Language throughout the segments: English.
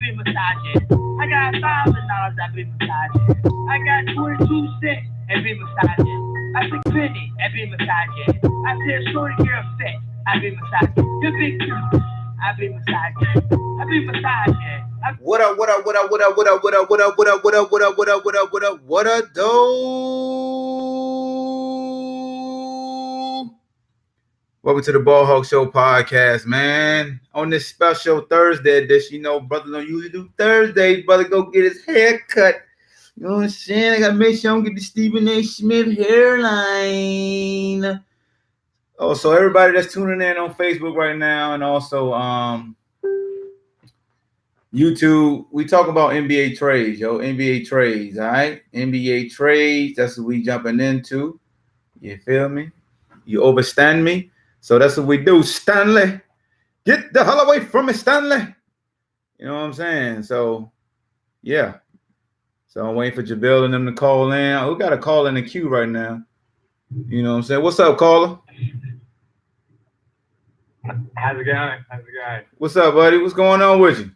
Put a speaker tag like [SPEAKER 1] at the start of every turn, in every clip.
[SPEAKER 1] be massaging. I got $1,000 I be massaging. I got 22 cents and be massaging. I said penny and be massaging. I said shorty girl set I be massaging. Your big two I be massaging. I be massaging. What up, what up, what up, what up, what up, what up, what up, what up, what up, what up, what up, what up, what up, what up, though? Welcome to the Ball Hawk Show podcast, man. On this special Thursday edition, you know, brother don't usually do Thursdays. Brother go get his hair cut. You know what I'm saying? I gotta make sure I don't get the Stephen A. Smith hairline. Oh, so everybody that's tuning in on Facebook right now, and also YouTube, we talk about NBA trades, yo. NBA trades, all right? NBA trades, that's what we jumping into. You feel me? You overstand me? So that's what we do. Stanley, get the hell away from me, Stanley. You know what I'm saying? So, yeah. So I'm waiting for JaVale and them to call in. We got a call in the queue right now. You know what I'm saying? What's up, caller?
[SPEAKER 2] How's it going? How's it going?
[SPEAKER 1] What's up, buddy? What's going on with you?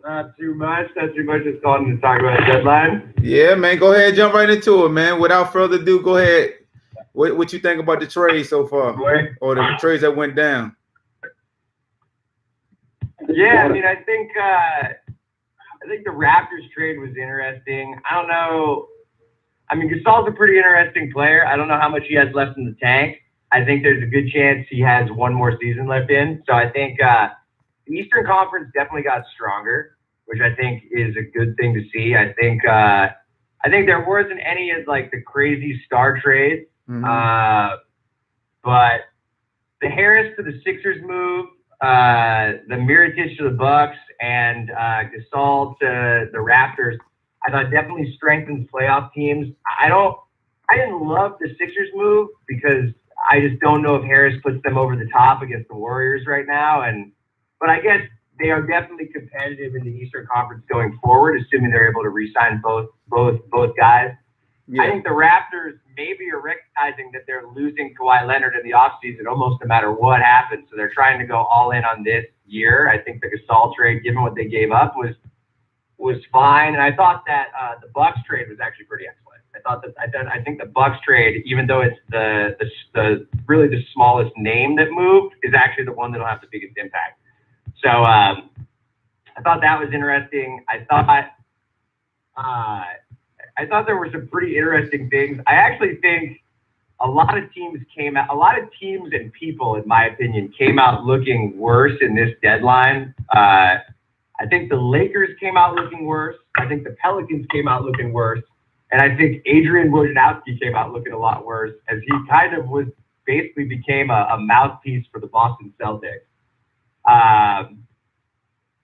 [SPEAKER 2] Not too much. Not too much. Just calling to talk about a deadline.
[SPEAKER 1] Yeah, man. Go ahead, jump right into it, man. Without further ado, go ahead. What you think about the trade so far, or the trades that went down?
[SPEAKER 2] Yeah, I mean, I think the Raptors trade was interesting. I don't know. I mean, Gasol's a pretty interesting player. I don't know how much he has left in the tank. I think there's a good chance he has one more season left in. So I think the Eastern Conference definitely got stronger, which I think is a good thing to see. I think there wasn't any of like the crazy star trades. Mm-hmm. But the Harris to the Sixers move, the Mirotic to the Bucks, and Gasol to the Raptors, I thought definitely strengthens playoff teams. I didn't love the Sixers move because I just don't know if Harris puts them over the top against the Warriors right now. But I guess they are definitely competitive in the Eastern Conference going forward, assuming they're able to re-sign both guys. Yeah. I think the Raptors maybe are recognizing that they're losing Kawhi Leonard in the offseason almost no matter what happens. So they're trying to go all in on this year. I think the Gasol trade, given what they gave up, was fine. And I thought that the Bucks trade was actually pretty excellent. I think the Bucks trade, even though it's the really the smallest name that moved, is actually the one that'll have the biggest impact. So I thought that was interesting. I thought there were some pretty interesting things. I actually think a lot of teams and people, in my opinion, came out looking worse in this deadline. I think the Lakers came out looking worse. I think the Pelicans came out looking worse. And I think Adrian Wojnarowski came out looking a lot worse, as he kind of basically became a mouthpiece for the Boston Celtics.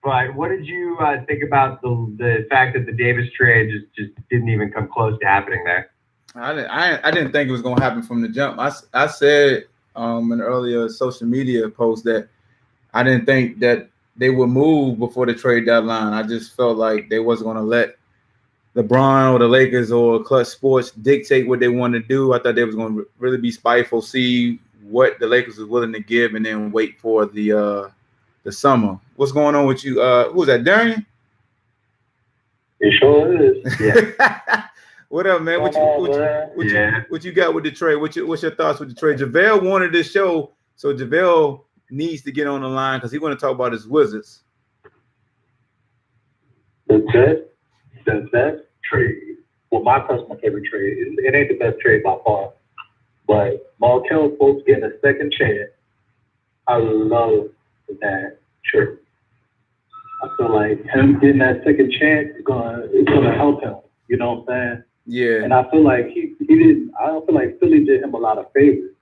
[SPEAKER 2] But what did you think about the fact that the Davis trade just didn't even come close to happening there?
[SPEAKER 1] I didn't think it was going to happen from the jump. I said in an earlier social media post that I didn't think that they would move before the trade deadline. I just felt like they wasn't going to let LeBron or the Lakers or Clutch Sports dictate what they wanted to do. I thought they was going to really be spiteful, see what the Lakers was willing to give, and then wait for the summer. What's going on with you? Who's that, Darian?
[SPEAKER 3] It sure is.
[SPEAKER 1] Yeah. What up, man? What you got with the trade? What's your thoughts with the trade? JaVale wanted this show, so JaVale needs to get on the line because he want to talk about his Wizards.
[SPEAKER 3] The best trade, well, my personal favorite trade, it ain't the best trade by far, but Markelle Fultz getting a second chance. I love that trade. I feel like him getting that second chance is gonna help him. You know what I'm saying?
[SPEAKER 1] Yeah.
[SPEAKER 3] And I feel like he didn't. I don't feel like Philly did him a lot of favors,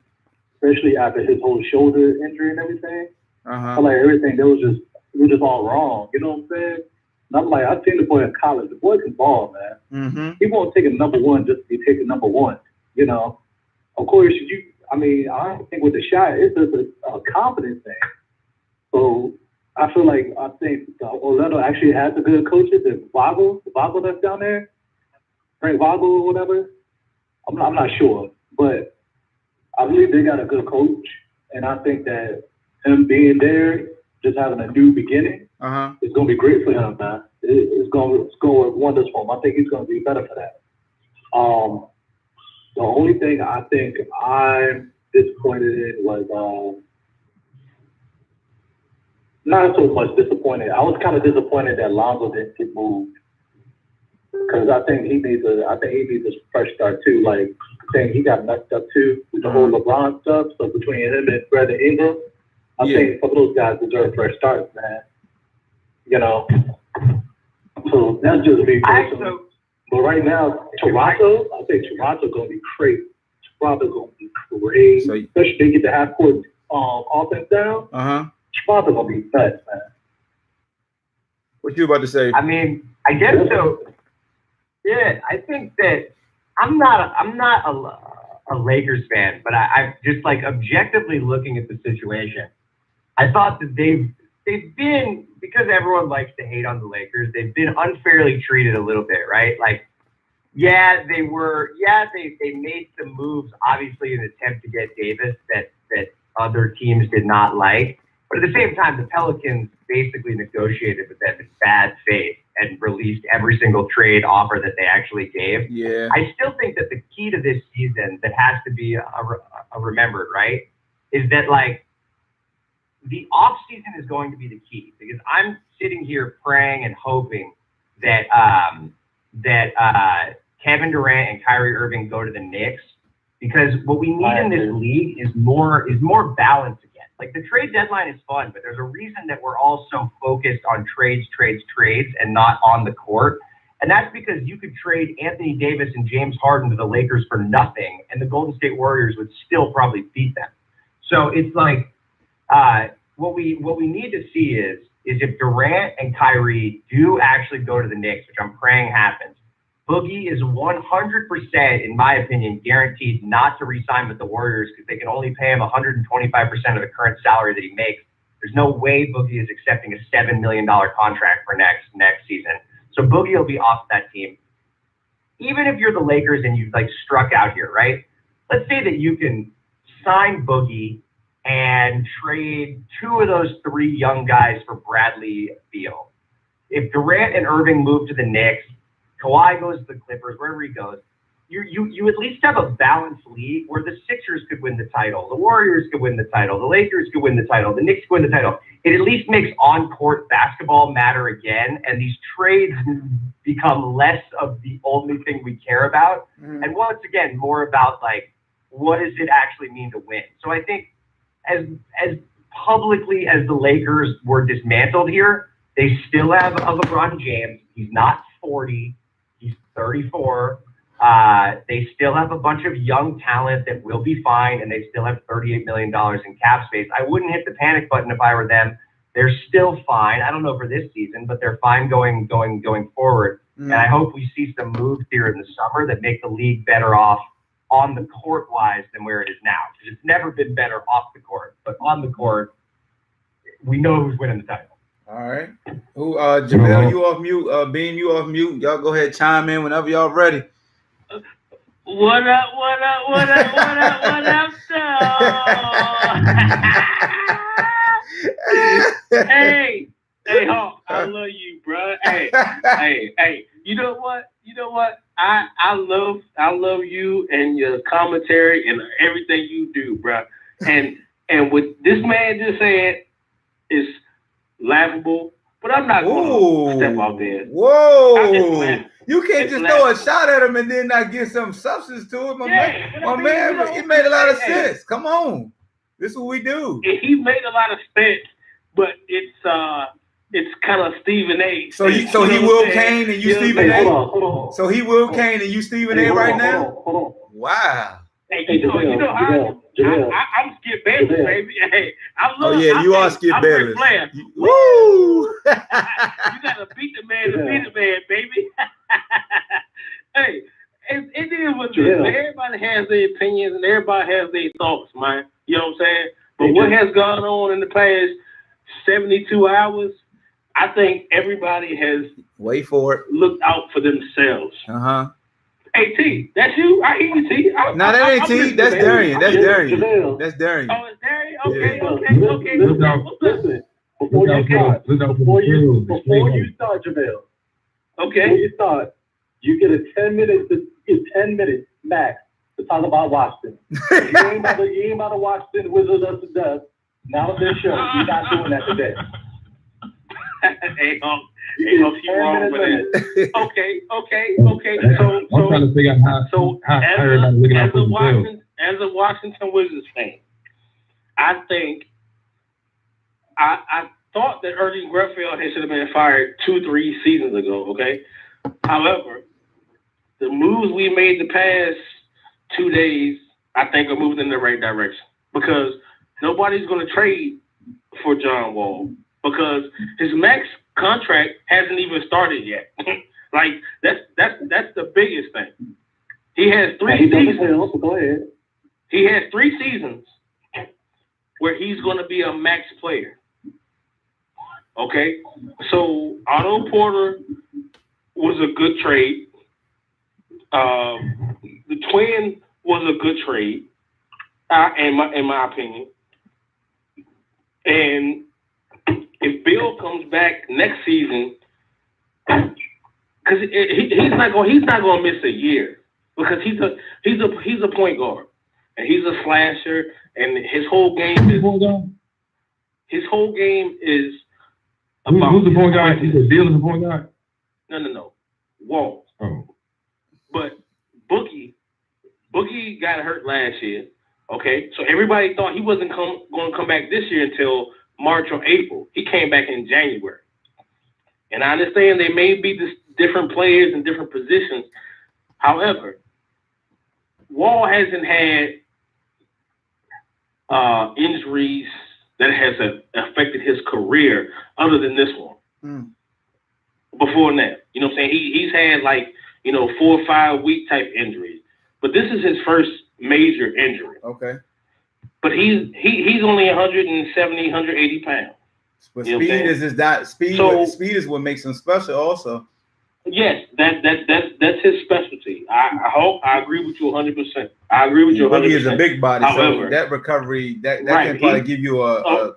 [SPEAKER 3] especially after his whole shoulder injury and everything. I feel like everything it was just all wrong. You know what I'm saying? And I'm like, I've seen the boy in college. The boy can ball, man.
[SPEAKER 1] Mm-hmm.
[SPEAKER 3] He won't take a number one just to be taking number one. You know, of course I don't think with the shot, it's just a confidence thing. So I think Orlando actually has a good coaches. The Vogel that's down there, Frank Vogel or whatever. I'm not sure, but I believe they got a good coach, and I think that him being there just having a new beginning, it's going to be great for him, man. It's going to work wonders for him. I think he's going to be better for that. The only thing I think I'm disappointed in was not so much disappointed. I was kind of disappointed that Lonzo didn't get moved because I think he needs a fresh start too. Like I think he got messed up too with the whole LeBron stuff. So between him and Brandon Ingram, I think some of those guys deserve fresh starts, man. You know, so that's just me personally. But right now, Toronto, I think Toronto's gonna be crazy. Toronto's gonna be crazy, especially if they get the half court offense down. Toronto's gonna be nuts, man.
[SPEAKER 1] What you about to say?
[SPEAKER 2] I mean, I guess so. Yeah, I think that I'm not a Lakers fan, but I just like objectively looking at the situation. I thought that they've been, because everyone likes to hate on the Lakers, they've been unfairly treated a little bit, right? Like, they made some moves, obviously, in an attempt to get Davis that other teams did not like. But at the same time, the Pelicans basically negotiated with them in bad faith and released every single trade offer that they actually gave.
[SPEAKER 1] Yeah.
[SPEAKER 2] I still think that the key to this season that has to be remembered, right, is that, like, the offseason is going to be the key, because I'm sitting here praying and hoping that Kevin Durant and Kyrie Irving go to the Knicks, because what we need in this league is more balance again. Like, the trade deadline is fun, but there's a reason that we're all so focused on trades and not on the court. And that's because you could trade Anthony Davis and James Harden to the Lakers for nothing, and the Golden State Warriors would still probably beat them. So it's like, what we need to see is if Durant and Kyrie do actually go to the Knicks, which I'm praying happens, Boogie is 100%, in my opinion, guaranteed not to re-sign with the Warriors, because they can only pay him 125% of the current salary that he makes. There's no way Boogie is accepting a $7 million contract for next season. So Boogie will be off that team. Even if you're the Lakers and you've, like, struck out here, right? Let's say that you can sign Boogie and trade two of those three young guys for Bradley Beal. If Durant and Irving move to the Knicks, Kawhi goes to the Clippers, wherever he goes, you at least have a balanced league where the Sixers could win the title, the Warriors could win the title, the Lakers could win the title, the Knicks could win the title. It at least makes on-court basketball matter again, and these trades become less of the only thing we care about, and once again, more about, like, what does it actually mean to win? So I think as publicly as the Lakers were dismantled here, they still have a LeBron James. He's not 40. He's 34. They still have a bunch of young talent that will be fine, and they still have $38 million in cap space. I wouldn't hit the panic button if I were them. They're still fine. I don't know for this season, but they're fine going forward. And I hope we see some moves here in the summer that make the league better off on the court-wise than where it is now. Because it's never been better off the court, but on the court, we know who's winning the title.
[SPEAKER 1] All right. Jamel, you off mute. Bean, you off mute. Y'all go ahead, chime in whenever y'all ready.
[SPEAKER 4] What up, Hey, Hawk, I love you, bro. Hey, you know what? I love you and your commentary and everything you do, bro. And what this man just said is laughable, but I'm not going to step out there.
[SPEAKER 1] Whoa! You can't just throw a shot at him and then not get some substance to it, my man. It made a lot of sense. Come on, this is what we do.
[SPEAKER 4] He made a lot of sense, but it's kind of Stephen A.
[SPEAKER 1] So he Will Kane and you Stephen A. So he Will Kane and you Stephen A. right now.
[SPEAKER 3] Hold on.
[SPEAKER 1] Wow.
[SPEAKER 4] Hey, you know how I'm Skip Bayless, baby. Hey, I love.
[SPEAKER 1] You are Skip Bayless.
[SPEAKER 4] Woo! You gotta beat the man to beat the man, baby. Hey, it is what it is. Everybody has their opinions and everybody has their thoughts, man. You know what I'm saying? But what has gone on in the past 72 hours, I think everybody has
[SPEAKER 1] wait for it.
[SPEAKER 4] Looked out for themselves. Hey, T, that's you? I hear you, T.
[SPEAKER 1] No, that ain't T. That's Darian. That's Darian. That's Darian.
[SPEAKER 4] Oh, it's Darian? Okay.
[SPEAKER 3] Listen, Before you start, JaVale.
[SPEAKER 2] Okay.
[SPEAKER 3] Before you start, you get 10 minutes max to talk about Washington. You ain't about to watch the Wizards of the Dust. Now it's their show. You're not doing that today.
[SPEAKER 4] Hey, you wrong with that. Okay. So
[SPEAKER 5] I'm trying to figure out how everybody's looking out for themselves.
[SPEAKER 4] As a Washington Wizards fan, I think I thought that Ernie Grunfeld should have been fired 2-3 seasons ago. Okay, however, the moves we made the past 2 days, I think, are moving in the right direction because nobody's going to trade for John Wall because his max contract hasn't even started yet. Like that's the biggest thing. He has 3 seasons.
[SPEAKER 3] Go ahead.
[SPEAKER 4] He has 3 seasons where he's going to be a max player. Okay, so Otto Porter was a good trade. The Twin was a good trade, in my opinion. And if Bill comes back next season, because he's not going to miss a year because he's a point guard and he's a slasher and his whole game is about
[SPEAKER 5] who's the point guard? Bill is the point guard?
[SPEAKER 4] No. Wall.
[SPEAKER 5] Oh.
[SPEAKER 4] But Boogie got hurt last year. Okay, so everybody thought he wasn't going to come back this year until March or April. He came back in January. And I understand they may be different players in different positions. However, Wall hasn't had injuries that has affected his career other than this one. Before that, you know what I'm saying? He's had 4 or 5 week type injuries. But this is his first major injury.
[SPEAKER 1] Okay.
[SPEAKER 4] But he's only 170, 180 pounds.
[SPEAKER 1] But speed is what makes him special also.
[SPEAKER 4] Yes, that's his specialty. I agree with you 100%. I agree with you 100%.
[SPEAKER 1] Boogie is a big body,
[SPEAKER 4] however,
[SPEAKER 1] so that recovery that
[SPEAKER 4] right,
[SPEAKER 1] can probably give you a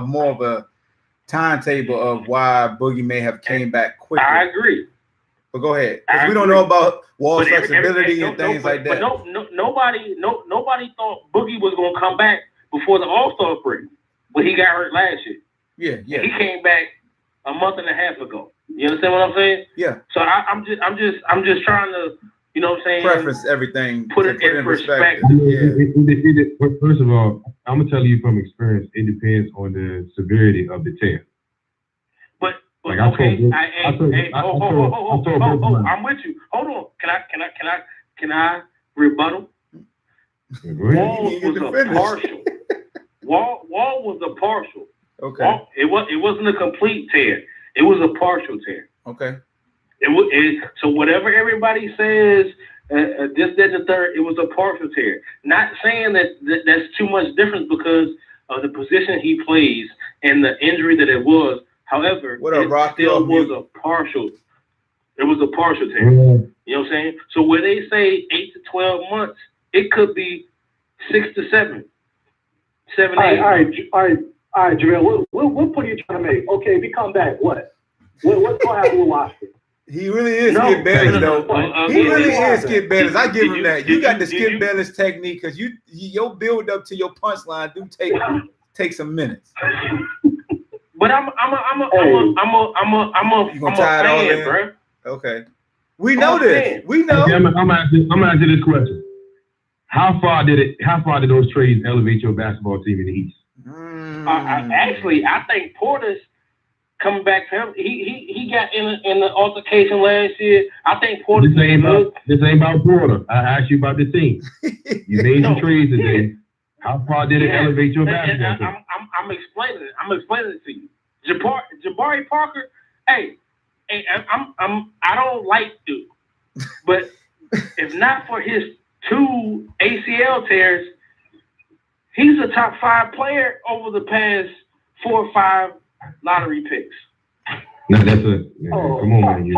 [SPEAKER 1] more of a timetable of why Boogie may have came back quicker.
[SPEAKER 4] I agree.
[SPEAKER 1] But go ahead. We don't know about Wall's flexibility and things like that.
[SPEAKER 4] But nobody thought Boogie was going to come back before the All-Star break when he got hurt last year.
[SPEAKER 1] Yeah.
[SPEAKER 4] He came back a month and a half ago. You understand what I'm saying?
[SPEAKER 1] Yeah.
[SPEAKER 4] So I'm just trying to, you know what I'm saying?
[SPEAKER 1] Preface everything.
[SPEAKER 4] Put it in perspective.
[SPEAKER 5] Yeah. First of all, I'm gonna tell you from experience. It depends on the severity of the tear.
[SPEAKER 4] But I'm with you. Hold on. Can I rebuttal? Wall was a partial. Wall was a partial.
[SPEAKER 1] Okay.
[SPEAKER 4] It wasn't a complete tear. It was a partial tear.
[SPEAKER 1] Okay.
[SPEAKER 4] So whatever everybody says, this, that, and the third, it was a partial tear. Not saying that's too much difference because of the position he plays and the injury that it was. However, it still was a partial. It was a partial tear.
[SPEAKER 5] Mm-hmm.
[SPEAKER 4] You know what I'm saying? So where they say 8 to 12 months, it could be 6 to 7. 7, 8.
[SPEAKER 3] All right, JaVale. What point are you trying to make? Okay, if he come back, what? What's going to happen with Washington?
[SPEAKER 1] He really is Skip Bayless, though. He really is Skip Bayless. I give him that. You got the Skip Bayless technique because your build up to your punchline do take some minutes.
[SPEAKER 4] But I'm a fan, bro.
[SPEAKER 1] Okay. We know this. We know.
[SPEAKER 5] Okay, I'm gonna ask you this question. How far did those trades elevate your basketball team in the East?
[SPEAKER 4] Actually, I think Porter's coming back for him. He got in the altercation last year. I think Porter.
[SPEAKER 5] This ain't about Porter. I asked you about the team. You made some trades today. How far did it elevate your basketball team?
[SPEAKER 4] I'm explaining it. I'm explaining it to you. Jabari Parker. Hey, I don't like Duke, but if not for his 2 ACL tears, he's a top 5 player over the past 4 or 5 lottery picks.
[SPEAKER 5] No, that's it. Come on, man.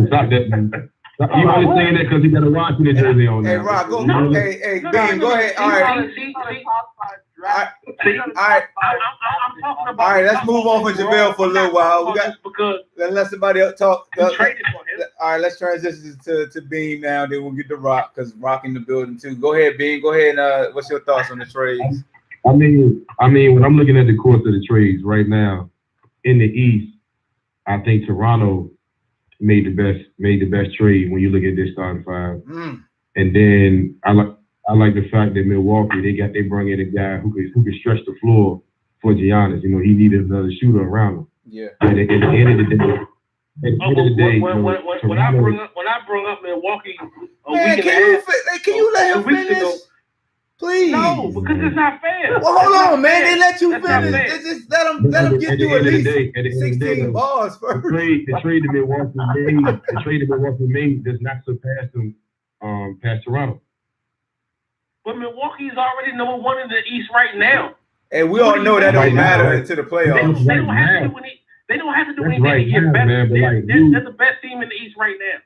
[SPEAKER 5] Stop that, man. You only saying that because he got a Washington jersey on now.
[SPEAKER 1] Hey, Rock, go. Hey, Ben, go ahead. All right.
[SPEAKER 2] draft.
[SPEAKER 1] All right.
[SPEAKER 4] I'm talking about.
[SPEAKER 1] All right, let's move on from JaVale for a little while. We got
[SPEAKER 4] because
[SPEAKER 1] let somebody else talk.
[SPEAKER 4] we traded for him.
[SPEAKER 1] All right, let's transition to Bean now. Then we'll get to Rock because Rock in the building too. Go ahead, Bean. Go ahead. What's your thoughts on the trades?
[SPEAKER 5] I mean, when I'm looking at the course of the trades right now in the East, I think Toronto made the best trade when you look at this starting five. And then I like the fact that Milwaukee they bring in a guy who could stretch the floor for Giannis. You know, he needed another shooter around him.
[SPEAKER 1] Yeah.
[SPEAKER 5] And at the end of the day,
[SPEAKER 4] when I brought up Milwaukee a week
[SPEAKER 1] can you let him finish?
[SPEAKER 4] ago,
[SPEAKER 1] Please.
[SPEAKER 4] no, because it's not fair.
[SPEAKER 1] Well, hold on, man. They let you
[SPEAKER 4] That's not
[SPEAKER 1] finish.
[SPEAKER 4] fair.
[SPEAKER 1] They just let him get through at least 16 balls first.
[SPEAKER 5] The trade that Milwaukee made does not surpass them past Toronto.
[SPEAKER 4] But Milwaukee is already number one in the East right now.
[SPEAKER 1] And we all know that don't matter into the
[SPEAKER 4] They
[SPEAKER 1] playoffs.
[SPEAKER 4] don't have to do anything. They don't have to do
[SPEAKER 5] That's
[SPEAKER 4] anything
[SPEAKER 5] right
[SPEAKER 4] to get
[SPEAKER 5] now,
[SPEAKER 4] better.
[SPEAKER 5] man, but
[SPEAKER 4] They're the best team in the East right now.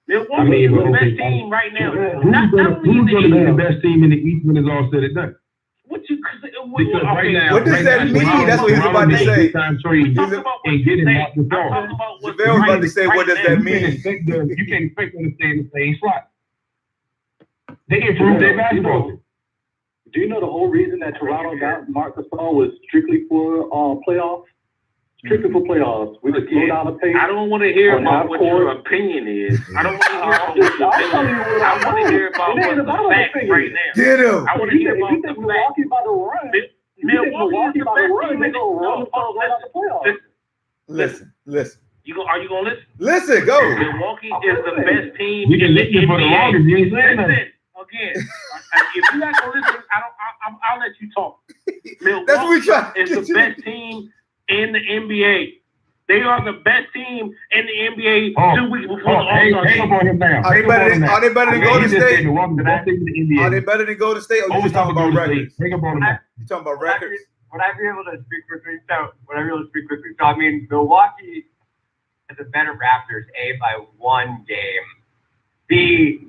[SPEAKER 4] Milwaukee is the best team right now.
[SPEAKER 5] Who's going to be the best team in the East when it's all said and done?
[SPEAKER 4] Because
[SPEAKER 5] right now,
[SPEAKER 1] what does that mean? That's what he's about to say.
[SPEAKER 5] And getting Mark Gasol.
[SPEAKER 1] JaVale's about to say, what does that mean?
[SPEAKER 5] You can't expect them to stay in the same slot. They improved their basketball.
[SPEAKER 3] Do you know the whole reason that Toronto got Marc Gasol was strictly for playoffs? Strictly for playoffs. We just slow down the pace.
[SPEAKER 4] I don't want to hear about what your opinion is. I don't want to hear about what your opinion is. I want to hear about what's the fact right now.
[SPEAKER 1] Get him.
[SPEAKER 4] I want to hear about
[SPEAKER 3] If you
[SPEAKER 4] the
[SPEAKER 3] think
[SPEAKER 4] fact.
[SPEAKER 3] Milwaukee about to run,
[SPEAKER 4] Milwaukee is the best team in the East.
[SPEAKER 1] Listen.
[SPEAKER 4] Are you gonna listen?
[SPEAKER 1] Listen, go.
[SPEAKER 4] Milwaukee is the best team
[SPEAKER 5] You can
[SPEAKER 4] in the
[SPEAKER 5] listen for the
[SPEAKER 4] NBA.
[SPEAKER 5] longest. You ain't saying
[SPEAKER 4] Listen
[SPEAKER 5] nothing.
[SPEAKER 4] again. If you're not gonna listen, I'll let you talk.
[SPEAKER 1] That's what we try.
[SPEAKER 4] Milwaukee is the best team in the NBA. They are the best team in the NBA 2 weeks before the All-Star
[SPEAKER 5] Hang up on him now.
[SPEAKER 1] Are they better than Golden State? Are they
[SPEAKER 5] Are
[SPEAKER 1] better than Golden State? Or you just talking about records?
[SPEAKER 5] Hang up on him now.
[SPEAKER 1] You talking about records?
[SPEAKER 2] Would I be able to speak quickly? So I mean, Milwaukee is a better Raptors, A, by one game. B,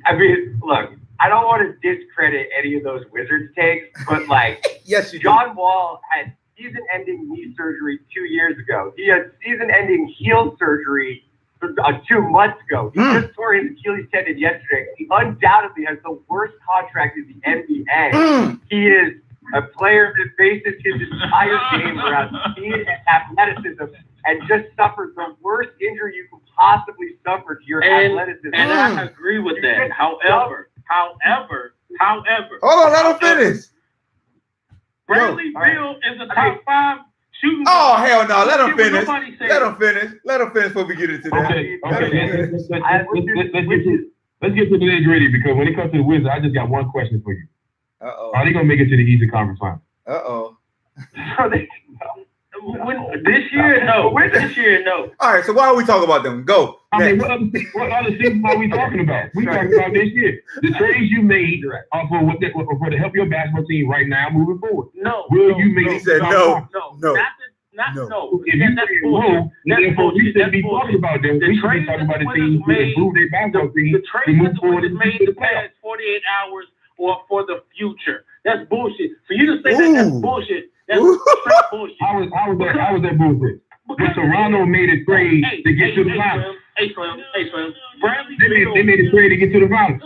[SPEAKER 2] I mean, look, I don't want to discredit any of those Wizards takes, but like,
[SPEAKER 1] Yes, you do.
[SPEAKER 2] John Wall had season-ending knee surgery 2 years ago. He had season-ending heel surgery 2 months ago. He just tore his Achilles tendon yesterday. He undoubtedly has the worst contract in the NBA. He is a player that bases his entire game around speed and athleticism, and just suffered the worst injury you could possibly suffer to your athleticism.
[SPEAKER 4] And I agree with that. However.
[SPEAKER 1] Hold on, let him finish.
[SPEAKER 4] Bradley Beal is a top 5 shooting.
[SPEAKER 1] Oh, hell no. Let him finish.
[SPEAKER 4] Nobody said
[SPEAKER 1] Let him finish. Let him finish before we get into that.
[SPEAKER 5] Okay. Let's get to the nitty-gritty, because when it comes to the Wizards, I just got one question for you.
[SPEAKER 1] Uh-oh.
[SPEAKER 5] Are they going to make it to the Eastern Conference Final?
[SPEAKER 1] Uh-oh.
[SPEAKER 4] This year, no. This year, no.
[SPEAKER 1] All right, so why are we talking about them? Go.
[SPEAKER 5] I mean, what other season are we talking about? We talking about this year. The trades you made are for to help your basketball team right now moving forward.
[SPEAKER 4] No.
[SPEAKER 5] Will you make
[SPEAKER 1] He
[SPEAKER 5] it?
[SPEAKER 1] said no.
[SPEAKER 4] No.
[SPEAKER 5] No. If you say no, therefore we shouldn't be talking about them. We should be talking about the teams who improve their basketball team
[SPEAKER 4] The
[SPEAKER 5] to
[SPEAKER 4] trade
[SPEAKER 5] move
[SPEAKER 4] that
[SPEAKER 5] forward
[SPEAKER 4] was
[SPEAKER 5] and
[SPEAKER 4] made
[SPEAKER 5] to
[SPEAKER 4] the
[SPEAKER 5] the playoffs.
[SPEAKER 4] past 48 hours or for the future. That's bullshit. For you to say that's bullshit, that's straight bullshit.
[SPEAKER 5] How was that bullshit? When Toronto made a trade to get to the finals.
[SPEAKER 4] Hey, Slim. Bradley
[SPEAKER 5] They made a trade to get to the finals.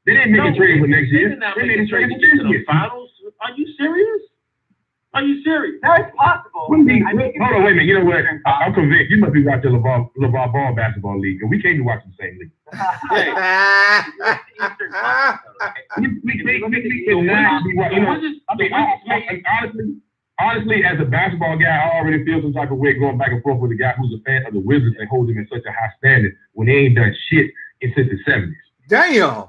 [SPEAKER 5] They didn't make a trade for next year. They made a trade for this year.
[SPEAKER 4] Finals? Are you serious?
[SPEAKER 2] That's possible.
[SPEAKER 5] Hold on, wait a minute. You know what? I'm convinced. You must be watching LeVar Ball basketball league, and we can't be watching the same league. Honestly, as a basketball guy, I already feel some type of way going back and forth with a guy who's a fan of the Wizards and holds them in such a high standard when they ain't done shit since the 70s.
[SPEAKER 1] Damn.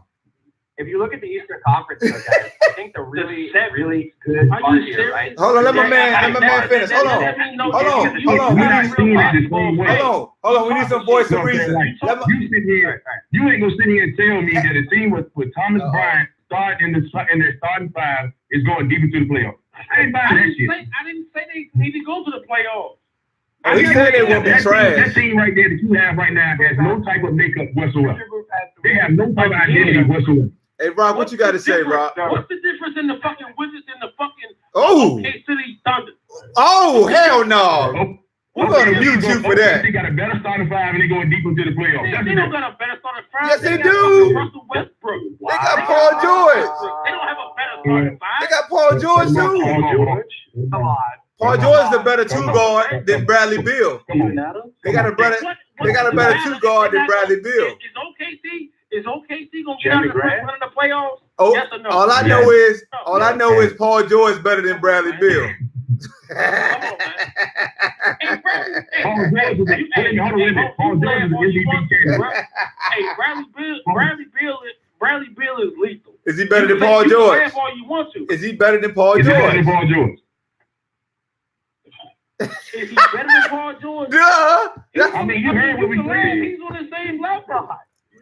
[SPEAKER 2] If you look at the Eastern Conference, though, guys, I think the really good part here, right?
[SPEAKER 1] Hold on, let my man finish. Hold on. We need some voice of reason.
[SPEAKER 5] You ain't gonna sit here and tell me that a team with Thomas Bryant starting in their starting five is going deep into the playoffs. I ain't buying that shit.
[SPEAKER 4] I didn't say they need to go to the playoffs.
[SPEAKER 1] He said they will be trash.
[SPEAKER 5] That team right there that you have right now has no type of makeup whatsoever. They have no type of identity whatsoever.
[SPEAKER 1] Hey, Rock, what you got to say, Rock?
[SPEAKER 4] What's the difference in the fucking Wizards and the fucking
[SPEAKER 1] OK
[SPEAKER 4] City Thunder?
[SPEAKER 1] Oh, hell no. We're going to mute you for that.
[SPEAKER 5] They got a better starting five and they going deep into the playoffs.
[SPEAKER 4] They don't got a better starting five.
[SPEAKER 1] Yes, they do.
[SPEAKER 4] Russell Westbrook.
[SPEAKER 1] They got Paul George.
[SPEAKER 4] They don't have a better starting five.
[SPEAKER 1] They got Paul George, too.
[SPEAKER 3] Come on.
[SPEAKER 1] Paul George is a better two guard than Bradley Beal. They got a better two guard than Bradley Beal.
[SPEAKER 4] Is OKC gonna get out of the first round of the playoffs?
[SPEAKER 1] Oh,
[SPEAKER 4] yes or no?
[SPEAKER 1] all I know is Paul George is better than Bradley Beal.
[SPEAKER 4] Come on, man. Hey,
[SPEAKER 5] Paul George is
[SPEAKER 4] Bradley Beal is lethal.
[SPEAKER 1] Is he better than Paul George?
[SPEAKER 4] Laugh all you want to.
[SPEAKER 1] Is he better than Paul George?
[SPEAKER 4] Is he better than Paul George?
[SPEAKER 1] Duh.
[SPEAKER 5] I mean, you heard what we said.
[SPEAKER 4] He's on the same level.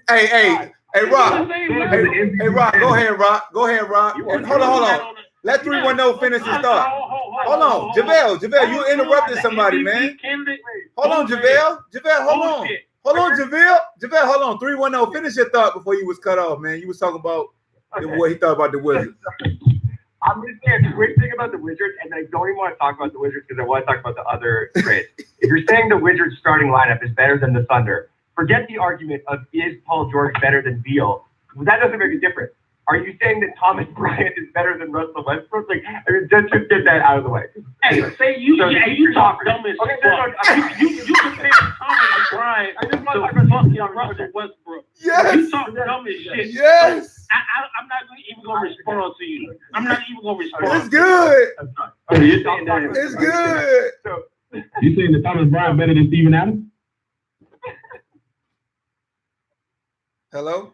[SPEAKER 1] Hey, Rock. Hey, Rock. Go ahead, Rock. Hold on. Let 310 finish his thought. Hold on, JaVale, you interrupted somebody, man. Hold on, JaVale, hold on, JaVale, hold on. 310, finish your thought before you was cut off, man. You was talking about what he thought about the Wizards.
[SPEAKER 2] I'm just saying the great thing about the Wizards, and I don't even want to talk about the Wizards because I want to talk about the other trades. If you're saying the Wizards starting lineup is better than the Thunder, forget the argument of is Paul George better than Beal. That doesn't make a difference. Are you saying that Thomas Bryant is better than Russell Westbrook? Like, I mean, just get that out of the way.
[SPEAKER 4] Hey, say you talk dumb as fuck. You compare Thomas Bryant to fucking Russell Westbrook.
[SPEAKER 1] Yes.
[SPEAKER 4] You talk dumb as shit.
[SPEAKER 1] Yes.
[SPEAKER 4] I'm not even gonna respond to you. I'm not even gonna respond.
[SPEAKER 1] It's good.
[SPEAKER 3] It's
[SPEAKER 1] good.
[SPEAKER 5] You saying that Thomas Bryant better than Steven Adams?
[SPEAKER 1] Hello?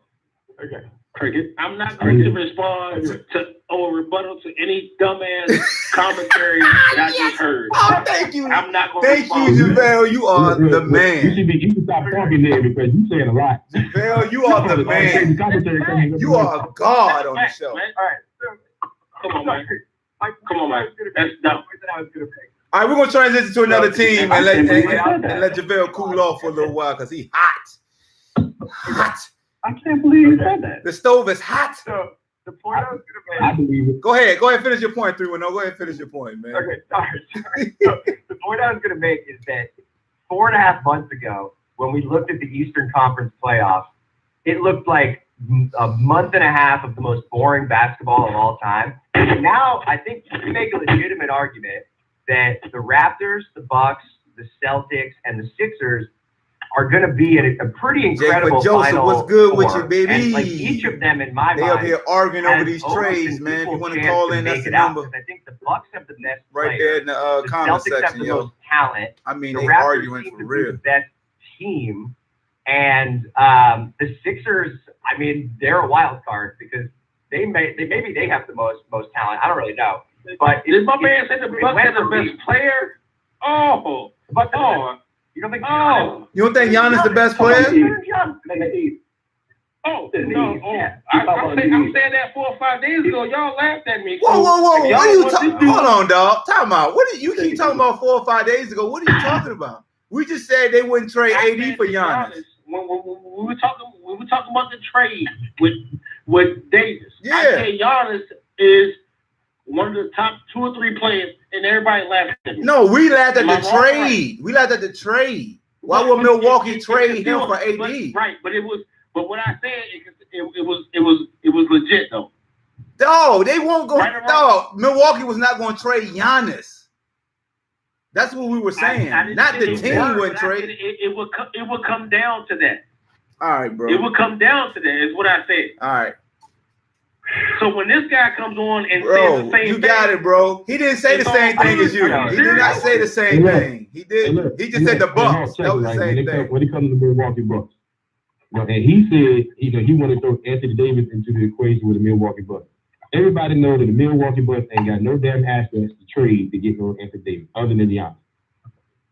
[SPEAKER 3] Okay.
[SPEAKER 4] Cricket. I'm not going to respond to or rebuttal to any dumbass commentary that I just heard.
[SPEAKER 1] Oh, thank you.
[SPEAKER 4] I'm not going to
[SPEAKER 1] Thank you, JaVale. You are the man.
[SPEAKER 5] You should stop talking there because you saying a lot.
[SPEAKER 1] JaVale, you are the man. You are a god on the show.
[SPEAKER 2] All right.
[SPEAKER 4] Come on, man. That's dumb.
[SPEAKER 1] All right, we're going to transition to another team and let JaVale cool off for a little while because he's hot. Hot.
[SPEAKER 3] I can't believe you said that.
[SPEAKER 1] The stove is hot.
[SPEAKER 2] So the point I was going to make.
[SPEAKER 5] I believe it.
[SPEAKER 1] Go ahead, finish your point, 310. Go ahead, finish your point, man.
[SPEAKER 2] Okay, sorry. So the point I was going to make is that 4.5 months ago, when we looked at the Eastern Conference playoffs, it looked like a month and a half of the most boring basketball of all time. And now I think you can make a legitimate argument that the Raptors, the Bucks, the Celtics, and the Sixers are going to be in a pretty incredible final.
[SPEAKER 1] What's good with you,
[SPEAKER 2] four.
[SPEAKER 1] baby?
[SPEAKER 2] And like each of them, in my
[SPEAKER 1] They
[SPEAKER 2] mind,
[SPEAKER 1] up here arguing over
[SPEAKER 2] has
[SPEAKER 1] these
[SPEAKER 2] almost
[SPEAKER 1] trades,
[SPEAKER 2] an
[SPEAKER 1] man. If you
[SPEAKER 2] equal
[SPEAKER 1] want to
[SPEAKER 2] chance
[SPEAKER 1] call
[SPEAKER 2] to
[SPEAKER 1] in, that's
[SPEAKER 2] make
[SPEAKER 1] the
[SPEAKER 2] it out,
[SPEAKER 1] number.
[SPEAKER 2] because I think the Bucks have the best
[SPEAKER 1] Right
[SPEAKER 2] player.
[SPEAKER 1] there in the comment
[SPEAKER 2] Celtics have
[SPEAKER 1] section,
[SPEAKER 2] the
[SPEAKER 1] yo.
[SPEAKER 2] most talent.
[SPEAKER 1] I mean,
[SPEAKER 2] The
[SPEAKER 1] they
[SPEAKER 2] Raptors
[SPEAKER 1] arguing
[SPEAKER 2] seem
[SPEAKER 1] for
[SPEAKER 2] to be
[SPEAKER 1] real.
[SPEAKER 2] the best team, and the Sixers. I mean, they're a wild card because maybe they have the most talent. I don't really know. But
[SPEAKER 4] did my man say the Bucks have the best player? Oh,
[SPEAKER 2] you don't think?
[SPEAKER 1] You don't think Giannis the best player?
[SPEAKER 4] I'm saying that 4 or 5 days ago. Y'all laughed at me.
[SPEAKER 1] Whoa. What are you talking? Hold on, dog. Time out. What you keep talking about 4 or 5 days ago? What are you talking about? We just said they wouldn't trade AD for Giannis.
[SPEAKER 4] When we were talking about the trade with Davis.
[SPEAKER 1] Yeah.
[SPEAKER 4] I said Giannis is one of the top 2 or 3 players, and everybody laughed at me.
[SPEAKER 1] No, we laughed at
[SPEAKER 4] Am I
[SPEAKER 1] the
[SPEAKER 4] wrong?
[SPEAKER 1] trade. We laughed at the trade. Why would Milwaukee trade him for AD?
[SPEAKER 4] But what I said, it was legit though.
[SPEAKER 1] Dog, they won't go.
[SPEAKER 4] Right or wrong?
[SPEAKER 1] Dog, Milwaukee was not going to trade Giannis. That's what we were saying. Not the team would trade.
[SPEAKER 4] It would come down to that.
[SPEAKER 1] All right, bro.
[SPEAKER 4] It would come down to that. Is what I said.
[SPEAKER 1] All right.
[SPEAKER 4] So when this guy comes on and says
[SPEAKER 1] Bro,
[SPEAKER 4] the same
[SPEAKER 1] you
[SPEAKER 4] thing,
[SPEAKER 1] got it, bro. He didn't say the same thing as you. He did not say the same thing. He did. He just said the Bucks. That was the same thing.
[SPEAKER 5] When it comes to the Milwaukee Bucks, and he said he wanted to throw Anthony Davis into the equation with the Milwaukee Bucks. Everybody knows that the Milwaukee Bucks ain't got no damn assets to trade to get no Anthony Davis other than Giannis.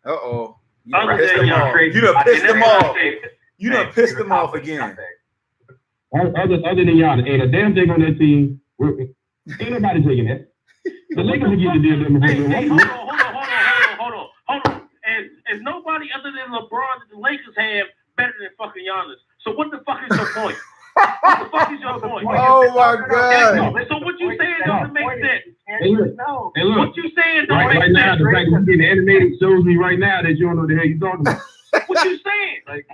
[SPEAKER 1] Uh-oh. You done pissed them off. You done pissed them off. You done pissed them off again.
[SPEAKER 5] Other than Giannis, ain't a damn thing on that team. Ain't nobody taking that. The Lakers will get the deal done before Milwaukee.
[SPEAKER 4] Hold on. As nobody other than LeBron that the Lakers have better than fucking Giannis. So what the fuck is your point? What the fuck is your point?
[SPEAKER 1] Oh my God.
[SPEAKER 4] So what you saying doesn't make sense.
[SPEAKER 5] Hey, look. Hey, look.
[SPEAKER 4] What you saying don't
[SPEAKER 5] Right
[SPEAKER 4] make
[SPEAKER 5] now,
[SPEAKER 4] sense.
[SPEAKER 5] the fact that you're getting animated shows me right now that you don't know the hell you're talking about.
[SPEAKER 4] What you saying? Like,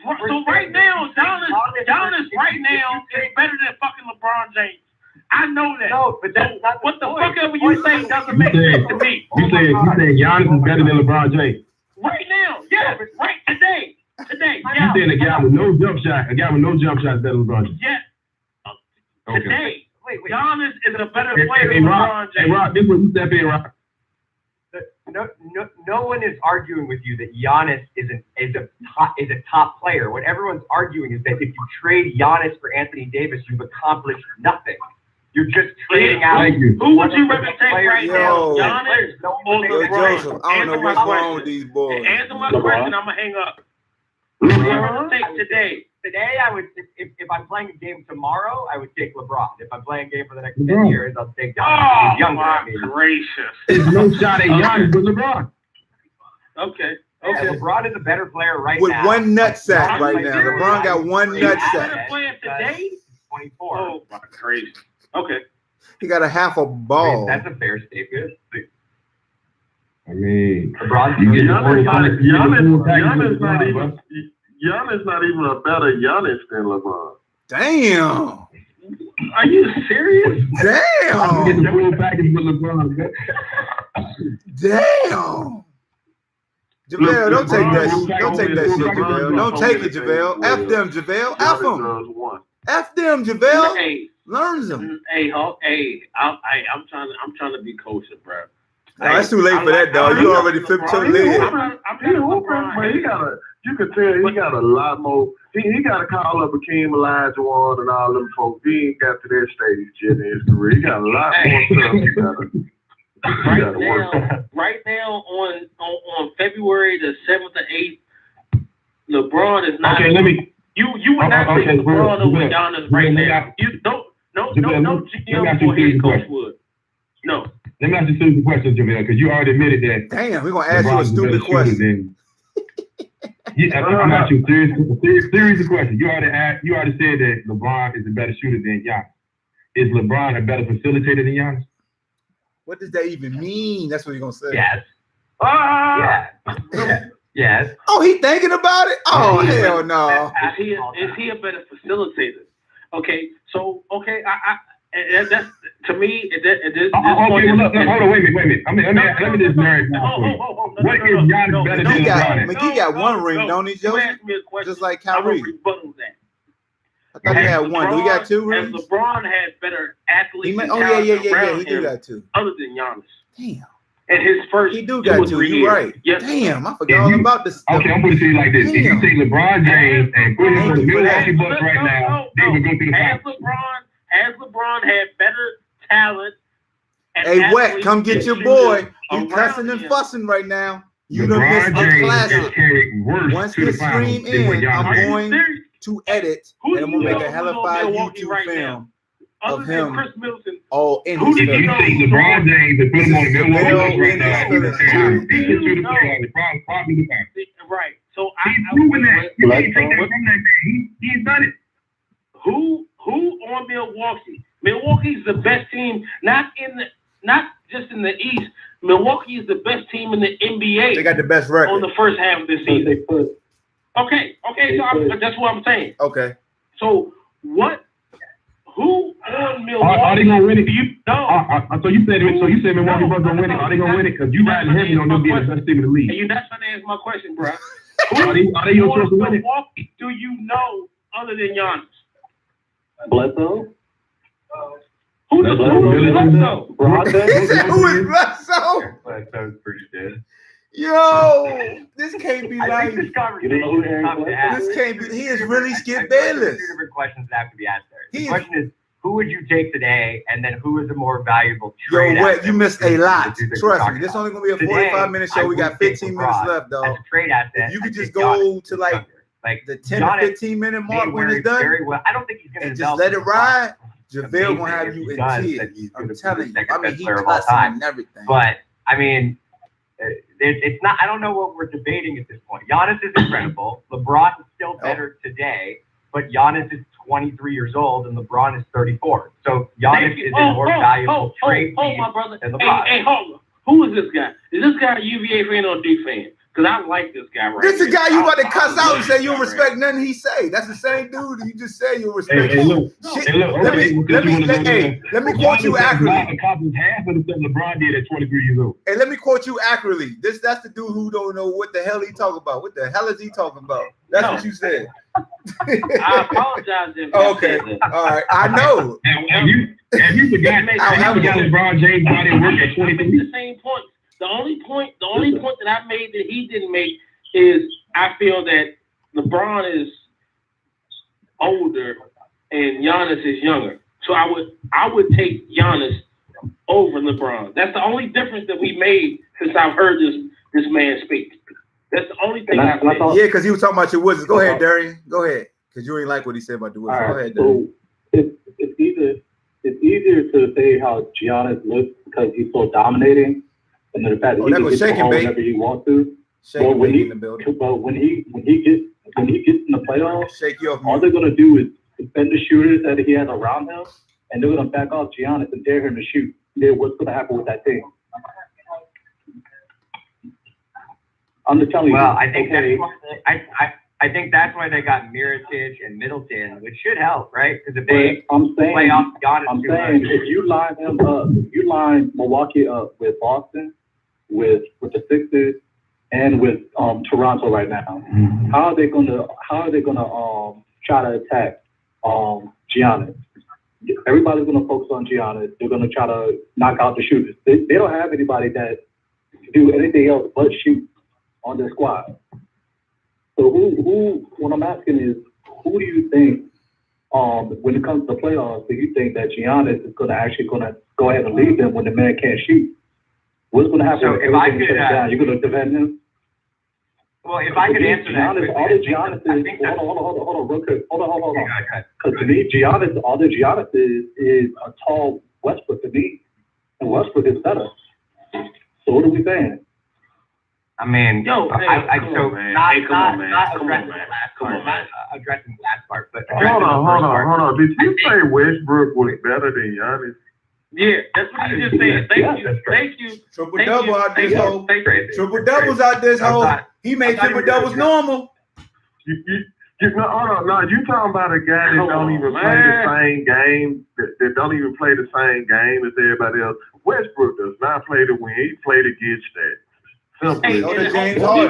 [SPEAKER 4] so right now, Giannis right now is better than fucking LeBron James. I know that.
[SPEAKER 2] No, but that's not
[SPEAKER 4] what the fuck ever you say doesn't make sense to me.
[SPEAKER 5] You saying Giannis is better than LeBron James?
[SPEAKER 4] Right now, yes, right today.
[SPEAKER 5] You saying a guy with no jump shot is better than LeBron James?
[SPEAKER 4] Yes.
[SPEAKER 5] Okay.
[SPEAKER 4] Today, Giannis is a better
[SPEAKER 5] Hey,
[SPEAKER 4] player
[SPEAKER 5] hey,
[SPEAKER 4] than
[SPEAKER 5] Rock,
[SPEAKER 4] LeBron James.
[SPEAKER 5] hey, Rock, this is what you step in, Rock.
[SPEAKER 2] No one is arguing with you that Giannis is a top player. What everyone's arguing is that if you trade Giannis for Anthony Davis, you've accomplished nothing. You're just trading out.
[SPEAKER 5] Thank you.
[SPEAKER 4] Who would you rather take right now,
[SPEAKER 1] Yo.
[SPEAKER 4] Giannis or
[SPEAKER 1] Yo,
[SPEAKER 4] LeBron?
[SPEAKER 1] Joseph, I don't know
[SPEAKER 4] Answer my
[SPEAKER 1] what's wrong
[SPEAKER 4] question.
[SPEAKER 1] with these boys.
[SPEAKER 4] Answer my question. I'm gonna hang up. Who would you rather take today?
[SPEAKER 2] Today, I would, if I'm playing a game tomorrow, I would take LeBron. If I'm playing a game for the next 10
[SPEAKER 5] LeBron.
[SPEAKER 2] years, I'll take
[SPEAKER 4] Oh
[SPEAKER 2] Giannis. He's younger.
[SPEAKER 4] my
[SPEAKER 2] I mean,
[SPEAKER 4] gracious.
[SPEAKER 5] There's no shot at Giannis with LeBron.
[SPEAKER 4] Okay.
[SPEAKER 2] yeah, LeBron is a better player right
[SPEAKER 1] With
[SPEAKER 2] now.
[SPEAKER 1] one nut sack
[SPEAKER 2] Giannis
[SPEAKER 1] right
[SPEAKER 2] might
[SPEAKER 1] now.
[SPEAKER 2] be
[SPEAKER 1] LeBron got one
[SPEAKER 2] He's
[SPEAKER 1] nut
[SPEAKER 2] better
[SPEAKER 1] sack.
[SPEAKER 4] Playing today?
[SPEAKER 2] 24.
[SPEAKER 4] Oh my gracious. Okay.
[SPEAKER 1] He got a half a
[SPEAKER 2] I mean,
[SPEAKER 1] ball.
[SPEAKER 2] that's a fair statement.
[SPEAKER 5] I mean,
[SPEAKER 2] LeBron's
[SPEAKER 5] you get the
[SPEAKER 4] Giannis
[SPEAKER 5] full package with
[SPEAKER 4] not
[SPEAKER 5] LeBron,
[SPEAKER 4] even.
[SPEAKER 5] bro.
[SPEAKER 4] Giannis not even a better Giannis than LeBron.
[SPEAKER 1] Damn.
[SPEAKER 4] Are you serious?
[SPEAKER 5] You get
[SPEAKER 1] Damn.
[SPEAKER 5] the full package with LeBron, bro.
[SPEAKER 1] Damn. JaVale, don't take that shit. Don't take that shit, JaVale. Don't take it, JaVale. F them, JaVale. F them. F them, JaVale.
[SPEAKER 4] Hey,
[SPEAKER 1] Learns them.
[SPEAKER 4] hey, I'm trying to be kosher, bro.
[SPEAKER 1] No, it's too late for that, dog. You already flipped your lid.
[SPEAKER 4] I'm LeBron.
[SPEAKER 6] But he got you can tell he got a lot more. He got to call up Akeem Olajuwon and all them folks. He ain't got to that stage yet in his career. He got a lot more stuff he got to work.
[SPEAKER 4] Right now, on February the 7th or 8th, LeBron is not.
[SPEAKER 5] Okay, let me.
[SPEAKER 4] You would not
[SPEAKER 5] Okay,
[SPEAKER 4] take LeBron over
[SPEAKER 5] JaVale,
[SPEAKER 4] Giannis right
[SPEAKER 5] JaVale,
[SPEAKER 4] now. You don't. No
[SPEAKER 5] JaVale,
[SPEAKER 4] GM
[SPEAKER 5] let me
[SPEAKER 4] or head coach
[SPEAKER 5] ask you
[SPEAKER 4] would. No.
[SPEAKER 5] Let me ask you a stupid question, JaVale, because you already admitted that.
[SPEAKER 1] Damn, we're going to ask you a
[SPEAKER 5] LeBron's
[SPEAKER 1] stupid
[SPEAKER 5] better shooter
[SPEAKER 1] question.
[SPEAKER 5] I'm asking you a serious question. You already said that LeBron is a better shooter than Giannis. Is LeBron a better facilitator than Giannis?
[SPEAKER 1] What does that even mean? That's what you're going to say.
[SPEAKER 2] Yes.
[SPEAKER 4] Ah!
[SPEAKER 2] Yes.
[SPEAKER 1] Oh, he thinking about it? Oh, hell no.
[SPEAKER 4] Is he a better facilitator? Okay, so that's to me.
[SPEAKER 5] Okay, well, look, hold on, wait a minute. Let me just narrow it down for you. What is Giannis better than LeBron?
[SPEAKER 1] McGee got one ring, don't he, Joe?
[SPEAKER 4] Ask me a question.
[SPEAKER 1] Just like
[SPEAKER 4] I'm
[SPEAKER 1] Kyrie.
[SPEAKER 4] gonna rebuttal that.
[SPEAKER 1] I thought he had one. Do we got two
[SPEAKER 4] Has
[SPEAKER 1] rings?
[SPEAKER 4] LeBron had better athletes and
[SPEAKER 1] Yeah.
[SPEAKER 4] talent
[SPEAKER 1] He
[SPEAKER 4] around
[SPEAKER 1] do
[SPEAKER 4] him
[SPEAKER 1] got two.
[SPEAKER 4] other than Giannis?
[SPEAKER 1] Damn.
[SPEAKER 4] And his first
[SPEAKER 1] He do
[SPEAKER 4] 2 or
[SPEAKER 1] got two.
[SPEAKER 4] 3
[SPEAKER 1] You
[SPEAKER 4] years.
[SPEAKER 1] right.
[SPEAKER 4] Yes.
[SPEAKER 1] Damn, I forgot all about this.
[SPEAKER 5] Okay, I'm going to say it like this. If you
[SPEAKER 1] Damn.
[SPEAKER 5] take LeBron James and put him on the Milwaukee Bucks right now, they would go to the
[SPEAKER 4] Has
[SPEAKER 5] finals.
[SPEAKER 4] LeBron had better talent? And
[SPEAKER 1] Hey, Wet,
[SPEAKER 4] athletes
[SPEAKER 1] come get
[SPEAKER 4] and
[SPEAKER 1] your
[SPEAKER 4] shooters
[SPEAKER 1] boy. He
[SPEAKER 4] around
[SPEAKER 1] cussing and
[SPEAKER 4] him?
[SPEAKER 1] fussing right now. You done
[SPEAKER 5] LeBron
[SPEAKER 1] missed the
[SPEAKER 5] James is
[SPEAKER 1] classic.
[SPEAKER 5] carried worse
[SPEAKER 1] Once
[SPEAKER 5] to the
[SPEAKER 1] this
[SPEAKER 5] finals
[SPEAKER 1] stream
[SPEAKER 5] than what
[SPEAKER 1] ends,
[SPEAKER 5] Giannis
[SPEAKER 1] I'm
[SPEAKER 4] Are
[SPEAKER 5] did.
[SPEAKER 4] you
[SPEAKER 1] going
[SPEAKER 4] serious?
[SPEAKER 1] to edit,
[SPEAKER 4] Who
[SPEAKER 1] and I'm
[SPEAKER 4] do
[SPEAKER 1] going to
[SPEAKER 4] you
[SPEAKER 1] make a
[SPEAKER 4] know
[SPEAKER 1] hella
[SPEAKER 4] who's on
[SPEAKER 1] fire
[SPEAKER 4] Milwaukee
[SPEAKER 1] YouTube
[SPEAKER 4] right now?
[SPEAKER 1] film
[SPEAKER 4] Other
[SPEAKER 1] of
[SPEAKER 4] than
[SPEAKER 1] him
[SPEAKER 4] Chris Middleton.
[SPEAKER 1] all in
[SPEAKER 4] Who
[SPEAKER 1] his
[SPEAKER 4] do
[SPEAKER 5] If
[SPEAKER 4] you
[SPEAKER 5] you
[SPEAKER 1] feelings.
[SPEAKER 4] know?
[SPEAKER 5] take LeBron James and put him on the Milwaukee
[SPEAKER 1] JaVale
[SPEAKER 5] Bucks right
[SPEAKER 1] in
[SPEAKER 5] now,
[SPEAKER 1] his
[SPEAKER 5] he would
[SPEAKER 1] feelings.
[SPEAKER 5] take him to the finals. Probably the finals.
[SPEAKER 4] Right. So
[SPEAKER 5] He's proven that. You can't take that from that man. He's done it.
[SPEAKER 4] Who on Milwaukee? Milwaukee's the best team, not just in the East. Milwaukee is the best team in the NBA.
[SPEAKER 1] They got the best
[SPEAKER 4] on
[SPEAKER 1] record.
[SPEAKER 4] the first half of the
[SPEAKER 3] They
[SPEAKER 4] season.
[SPEAKER 3] put
[SPEAKER 4] Okay. So that's what I'm saying.
[SPEAKER 1] Okay.
[SPEAKER 4] So what? Who on Milwaukee?
[SPEAKER 5] Are they gonna win it?
[SPEAKER 4] No.
[SPEAKER 5] So you said Milwaukee Bucks gonna win it? Are they gonna win it? Because you riding heavy on them being the best team in the
[SPEAKER 4] And
[SPEAKER 5] league.
[SPEAKER 4] you're not trying to answer my question, bro.
[SPEAKER 5] Are they your choice to win it?
[SPEAKER 4] Milwaukee do you know other than Giannis?
[SPEAKER 3] Bledsoe.
[SPEAKER 4] Who does Bledsoe?
[SPEAKER 1] He said, who is Bledsoe?
[SPEAKER 2] Bledsoe's pretty good.
[SPEAKER 1] Yo, this can't be
[SPEAKER 2] I
[SPEAKER 1] like.
[SPEAKER 2] think this
[SPEAKER 3] You don't know who
[SPEAKER 2] conversation
[SPEAKER 3] Aaron
[SPEAKER 2] comes to
[SPEAKER 3] Bledsoe
[SPEAKER 2] ask.
[SPEAKER 1] This can't be. He is really Skip
[SPEAKER 2] I feel like there's
[SPEAKER 1] Bayless.
[SPEAKER 2] two different questions that have to be asked there. The
[SPEAKER 1] He is-
[SPEAKER 2] question is, who would you take today, and then who is a more valuable
[SPEAKER 1] Yo,
[SPEAKER 2] trade?
[SPEAKER 1] Wet,
[SPEAKER 2] asset?
[SPEAKER 1] you missed a
[SPEAKER 2] The
[SPEAKER 1] lot.
[SPEAKER 2] two that we're
[SPEAKER 1] Trust me,
[SPEAKER 2] talking
[SPEAKER 1] this
[SPEAKER 2] about.
[SPEAKER 1] only gonna be a
[SPEAKER 2] Today,
[SPEAKER 1] 45-minute show.
[SPEAKER 2] I
[SPEAKER 1] We got
[SPEAKER 2] would take
[SPEAKER 1] 15 minutes
[SPEAKER 2] LeBron
[SPEAKER 1] left,
[SPEAKER 2] As
[SPEAKER 1] dog.
[SPEAKER 2] a trade asset,
[SPEAKER 1] If you could
[SPEAKER 2] I'd
[SPEAKER 1] just
[SPEAKER 2] take
[SPEAKER 1] go
[SPEAKER 2] Giannis,
[SPEAKER 1] to
[SPEAKER 2] who's
[SPEAKER 1] like
[SPEAKER 2] younger. Like
[SPEAKER 1] the 10 or
[SPEAKER 2] Giannis
[SPEAKER 1] 15-minute mark
[SPEAKER 2] may
[SPEAKER 1] when
[SPEAKER 2] work
[SPEAKER 1] it's done,
[SPEAKER 2] very well. I don't think he's going to
[SPEAKER 1] and just let it ride, JaVale
[SPEAKER 2] Amazing
[SPEAKER 1] gonna have
[SPEAKER 2] if
[SPEAKER 1] you
[SPEAKER 2] he
[SPEAKER 1] in
[SPEAKER 2] does,
[SPEAKER 1] tears.
[SPEAKER 2] that he's
[SPEAKER 1] I'm
[SPEAKER 2] gonna be
[SPEAKER 1] telling
[SPEAKER 2] the
[SPEAKER 1] you.
[SPEAKER 2] second
[SPEAKER 1] I mean,
[SPEAKER 2] best
[SPEAKER 1] he
[SPEAKER 2] player of all
[SPEAKER 1] cussing
[SPEAKER 2] time.
[SPEAKER 1] and everything.
[SPEAKER 2] But I mean, it's not. I don't know what we're debating at this point. Giannis is incredible. LeBron is still better today, but Giannis is 23 years old and LeBron is 34. So Giannis is a more valuable trade
[SPEAKER 4] my brother.
[SPEAKER 2] than LeBron.
[SPEAKER 4] Hey, hold on. Who is this guy? Is this guy a UVA fan or a Duke fan? Because I like this guy right
[SPEAKER 1] This
[SPEAKER 4] here.
[SPEAKER 1] the guy you about to cuss out and say you don't respect nothing he say. That's the same dude you just said you respect.
[SPEAKER 5] Hey, look.
[SPEAKER 1] Shit.
[SPEAKER 5] Hey, look.
[SPEAKER 1] Let me quote you accurately.
[SPEAKER 5] Accomplished half of the stuff LeBron did at 23 years old.
[SPEAKER 1] Hey, let me quote you accurately. That's the dude who don't know what the hell he talking about. What the hell is he talking about? That's what you said.
[SPEAKER 4] I apologize if
[SPEAKER 1] Okay. All right. I know.
[SPEAKER 5] Have you forgot LeBron James got in work at 23?
[SPEAKER 4] The same point. The only point that I made that he didn't make is I feel that LeBron is older and Giannis is younger. So I would take Giannis over LeBron. That's the only difference that we made since I've heard this man speak. That's the only thing I said.
[SPEAKER 1] Yeah, because he was talking about your Wizards. Go ahead, Darian. Go ahead. Because you ain't like what he said about the Wizards. Go ahead, Darian.
[SPEAKER 3] So it's easier to say how Giannis looks because he's so dominating, and the fact that he can get the ball whenever he wants to. But when he gets in the playoffs, all they're gonna do is defend the shooters that he has around him, and they're gonna back off Giannis and dare him to shoot. Then what's gonna happen with that team? I'm just telling you.
[SPEAKER 2] Well, I think that's why they got Mirotic and Middleton, which should help, right? Because if they play off Giannis too much.
[SPEAKER 3] If you line them up, you line Milwaukee up with Boston, with the Sixers, and with Toronto right now. How are they gonna try to attack Giannis? Everybody's gonna focus on Giannis. They're gonna try to knock out the shooters. They don't have anybody that can do anything else but shoot on their squad. So what I'm asking is, who do you think, when it comes to the playoffs, do you think that Giannis is gonna go ahead and lead them when the man can't shoot? What's gonna happen?
[SPEAKER 2] So if I could,
[SPEAKER 3] you're gonna defend him?
[SPEAKER 2] Well, if I could answer that,
[SPEAKER 3] hold on, real quick. Hold on. Because to me, all the Giannis is a tall Westbrook to me, and Westbrook is better. So what are we saying?
[SPEAKER 2] I mean,
[SPEAKER 4] not
[SPEAKER 2] addressing the last part, but
[SPEAKER 6] hold on. Did you say Westbrook was better than Giannis?
[SPEAKER 4] Yeah, that's what you just said. Thank you.
[SPEAKER 1] Triple double out this hole. Triple doubles out this hole. He made triple doubles normal.
[SPEAKER 6] Hold on. No, you talking about a guy that don't even play the same game, that don't even play the same game as everybody else. Westbrook does not play to win. He played against that.
[SPEAKER 1] James Harden. Hold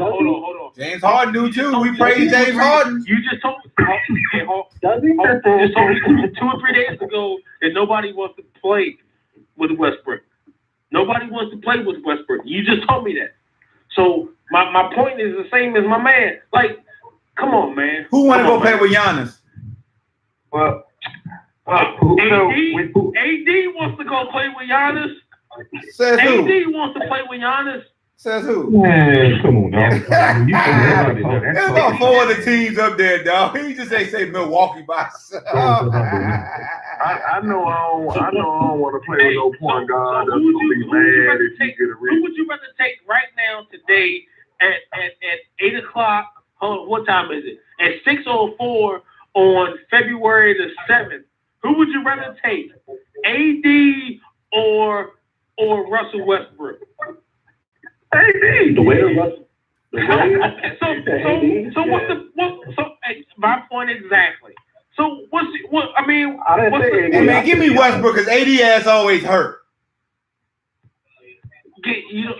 [SPEAKER 1] on. James Harden do too. We praise James Harden.
[SPEAKER 4] You just told me. You just told me 2 or 3 days ago that nobody wants to play with Westbrook. Nobody wants to play with Westbrook. You just told me that. So my point is the same as my man. Like, come on, man.
[SPEAKER 1] Who want to go play with Giannis?
[SPEAKER 2] Well,
[SPEAKER 4] AD wants to go play with Giannis.
[SPEAKER 1] Says who?
[SPEAKER 4] AD wants to play with Giannis.
[SPEAKER 1] Says who?
[SPEAKER 5] Man, come on, dog.
[SPEAKER 1] There's about 4 other teams up there, dog. He just ain't say Milwaukee by himself.
[SPEAKER 6] I know I don't want to play with no point guard. That's gonna be mad if you get a ring.
[SPEAKER 4] Who would you rather take right now today at 8:00? What time is it? At 6:04 on February the 7th. Who would you rather take? AD or Russell Westbrook?
[SPEAKER 3] AD. The way Russell.
[SPEAKER 4] My point exactly. So what? I mean,
[SPEAKER 1] hey man, give me Westbrook because AD ass always hurt.
[SPEAKER 4] You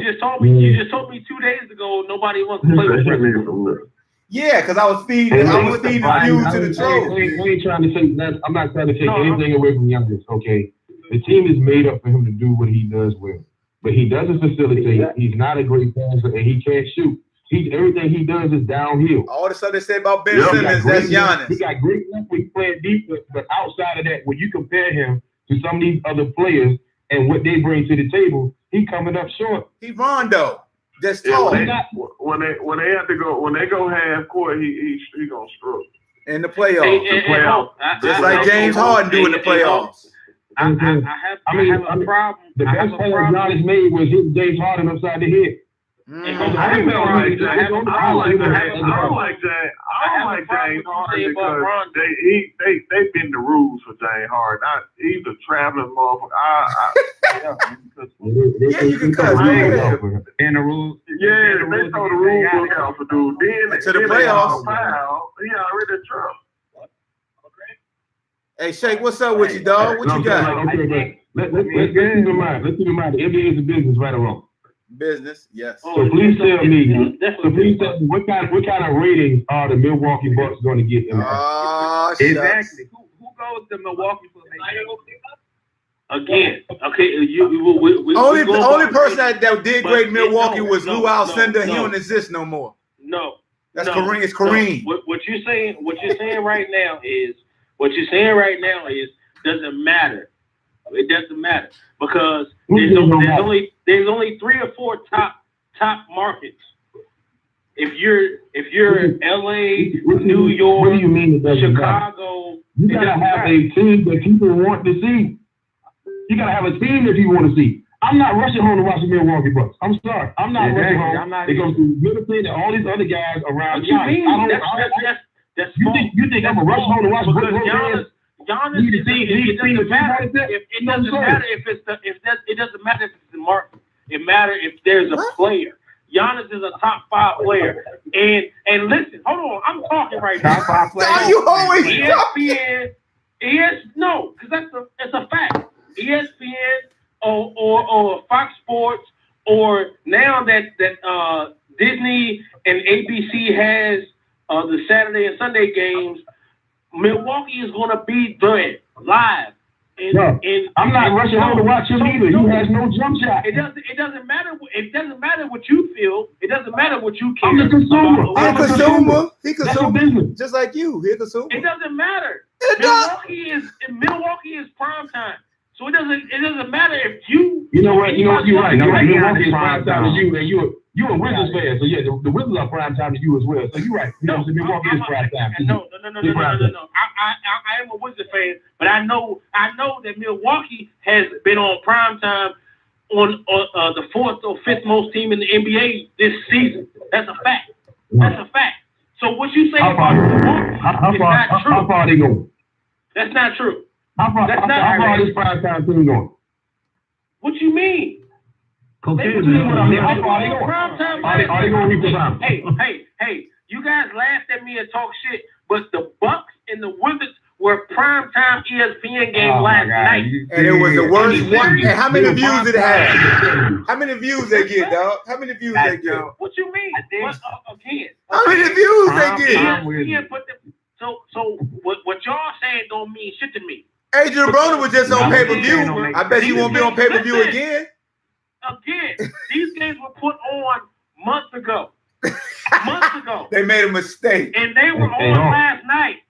[SPEAKER 4] just told me 2 days ago nobody wants to play with Westbrook.
[SPEAKER 1] Yeah, because I was feeding fuel to the trolls.
[SPEAKER 5] I'm not trying to take anything away from Giannis. Okay, the team is made up for him to do what he does well, but he doesn't facilitate. He's not a great passer, and he can't shoot. Everything he does is downhill.
[SPEAKER 1] All the stuff they say about Ben Simmons, that's Giannis.
[SPEAKER 5] He got great with playing defense, but outside of that, when you compare him to some of these other players and what they bring to the table, he coming up short.
[SPEAKER 1] He Rondo. Just tall.
[SPEAKER 6] When they go half court, he gonna struggle
[SPEAKER 1] in the playoffs. Just like James Harden do in the playoffs.
[SPEAKER 4] I have a problem.
[SPEAKER 5] The best play Giannis made was hitting James Harden upside the head.
[SPEAKER 4] And
[SPEAKER 6] I don't like James. I don't like James Harden because they bend the rules for James Harden. He's a traveling motherfucker.
[SPEAKER 1] Yeah, you can cut.
[SPEAKER 5] And the rules.
[SPEAKER 6] Yeah, they throw the rule book out for dude. Then
[SPEAKER 1] To the playoffs.
[SPEAKER 6] He already Trump.
[SPEAKER 1] Hey, Shake, what's up with you, dog? What you got?
[SPEAKER 5] Okay, let's keep in mind. Let's keep in mind. The NBA is a business, right or wrong.
[SPEAKER 1] Business, yes.
[SPEAKER 5] So please tell me. What kind of ratings are the Milwaukee Bucks going to get?
[SPEAKER 4] Exactly. Who goes to Milwaukee for again? Okay,
[SPEAKER 1] only person that did great Milwaukee was Lou Alcindor. He don't exist no more.
[SPEAKER 4] No,
[SPEAKER 1] that's Kareem. It's Kareem.
[SPEAKER 4] What you're saying right now is doesn't matter. It doesn't matter because there's only 3 or 4 top markets. If you're LA, New York,
[SPEAKER 5] what do you mean it doesn't
[SPEAKER 4] Chicago,
[SPEAKER 5] you gotta have a team that people want to see. You gotta have a team that people want to see. I'm not rushing home to watch the Milwaukee Bucks. I'm sorry. I'm not rushing home. They go to Middleton and all these other guys around.
[SPEAKER 4] What you mean? That's
[SPEAKER 5] you think I'm a rush home to watch
[SPEAKER 4] Giannis? It doesn't matter if it's the market. It matters if there's a player. Giannis is a top 5 player. And listen, hold on, I'm talking right now.
[SPEAKER 1] Top 5 player. You always
[SPEAKER 4] ESPN, no, because that's a fact. ESPN or Fox Sports, or now that Disney and ABC has the Saturday and Sunday games, Milwaukee is going to be there live.
[SPEAKER 5] I'm not rushing home to watch him either. He has no jump shot.
[SPEAKER 4] It doesn't matter. It doesn't matter what you feel. It doesn't matter what you care.
[SPEAKER 5] I'm a consumer.
[SPEAKER 1] He consumer. Just like you. He a consumer.
[SPEAKER 4] It doesn't matter. Milwaukee is prime time. So it doesn't matter if you.
[SPEAKER 5] You know what? You're right. Milwaukee is prime time to you, and you're a Wizards fan. So yeah, the Wizards are prime time to you as well. So you're right. Milwaukee is prime time.
[SPEAKER 4] No. I am a Wizards fan, but I know that Milwaukee has been on prime time on the 4th or 5th most team in the NBA this season. That's a fact. That's a fact. So what you say about Milwaukee is not true.
[SPEAKER 5] How far they going?
[SPEAKER 4] That's not true.
[SPEAKER 5] How far this prime time team going?
[SPEAKER 4] What you mean?
[SPEAKER 5] How far they going? Are they going to reach the prime?
[SPEAKER 4] Hey, you guys laughed at me and talk shit, but the Bucks and the Wizards were primetime ESPN game last night.
[SPEAKER 1] And it was the worst one. And how many views did it have? How many views they get, dog? How many views they get?
[SPEAKER 4] What you mean? Again.
[SPEAKER 1] How many views they get?
[SPEAKER 4] ESPN put them. So what y'all saying don't mean shit to me.
[SPEAKER 1] Adrian Broner was just on pay-per-view. I bet he won't be on pay-per-view again.
[SPEAKER 4] Again, these games were put on months ago.
[SPEAKER 1] They made a mistake.
[SPEAKER 4] And they were on last night.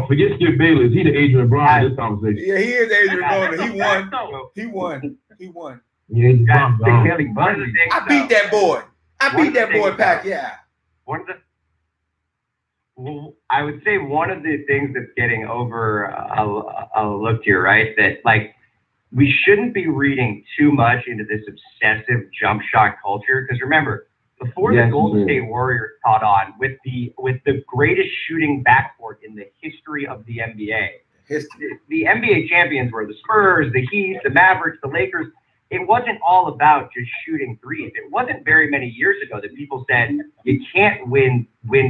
[SPEAKER 5] Forget Skip Bayless. He the Adrian Broner in this conversation.
[SPEAKER 1] Yeah, he is Adrian Broner. He won.
[SPEAKER 5] Yeah,
[SPEAKER 1] I beat that boy. Pacquiao.
[SPEAKER 2] I would say one of the things that's getting overlooked here, right? That like we shouldn't be reading too much into this obsessive jump shot culture. Because remember, before the Golden State Warriors caught on with the greatest shooting backcourt in the history of the NBA, the NBA champions were the Spurs, the Heat, the Mavericks, the Lakers. It wasn't all about just shooting threes. It wasn't very many years ago that people said you can't win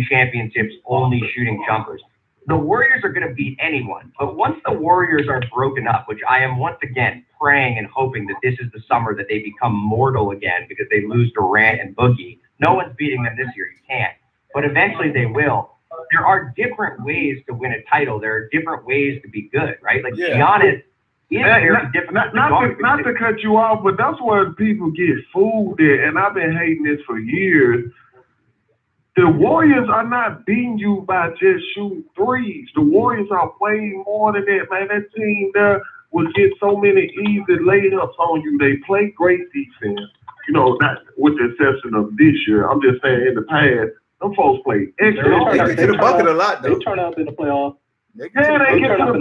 [SPEAKER 2] championships only shooting jumpers. The Warriors are going to beat anyone. But once the Warriors are broken up, which I am once again praying and hoping that this is the summer that they become mortal again because they lose Durant and Boogie. No one's beating them this year. You can't. But eventually they will. There are different ways to win a title. There are different ways to be good, right? Like Giannis.
[SPEAKER 6] Not to cut you off, but that's where people get fooled at, and I've been hating this for years. The Warriors are not beating you by just shooting threes. The Warriors are way more than that, man. That team there will get so many easy layups on you. They play great defense. You know, not with the exception of this year. I'm just saying in the past, them folks play excellent.
[SPEAKER 1] They get to the bucket a lot, though.
[SPEAKER 3] They turn out in the playoffs.
[SPEAKER 6] They get to the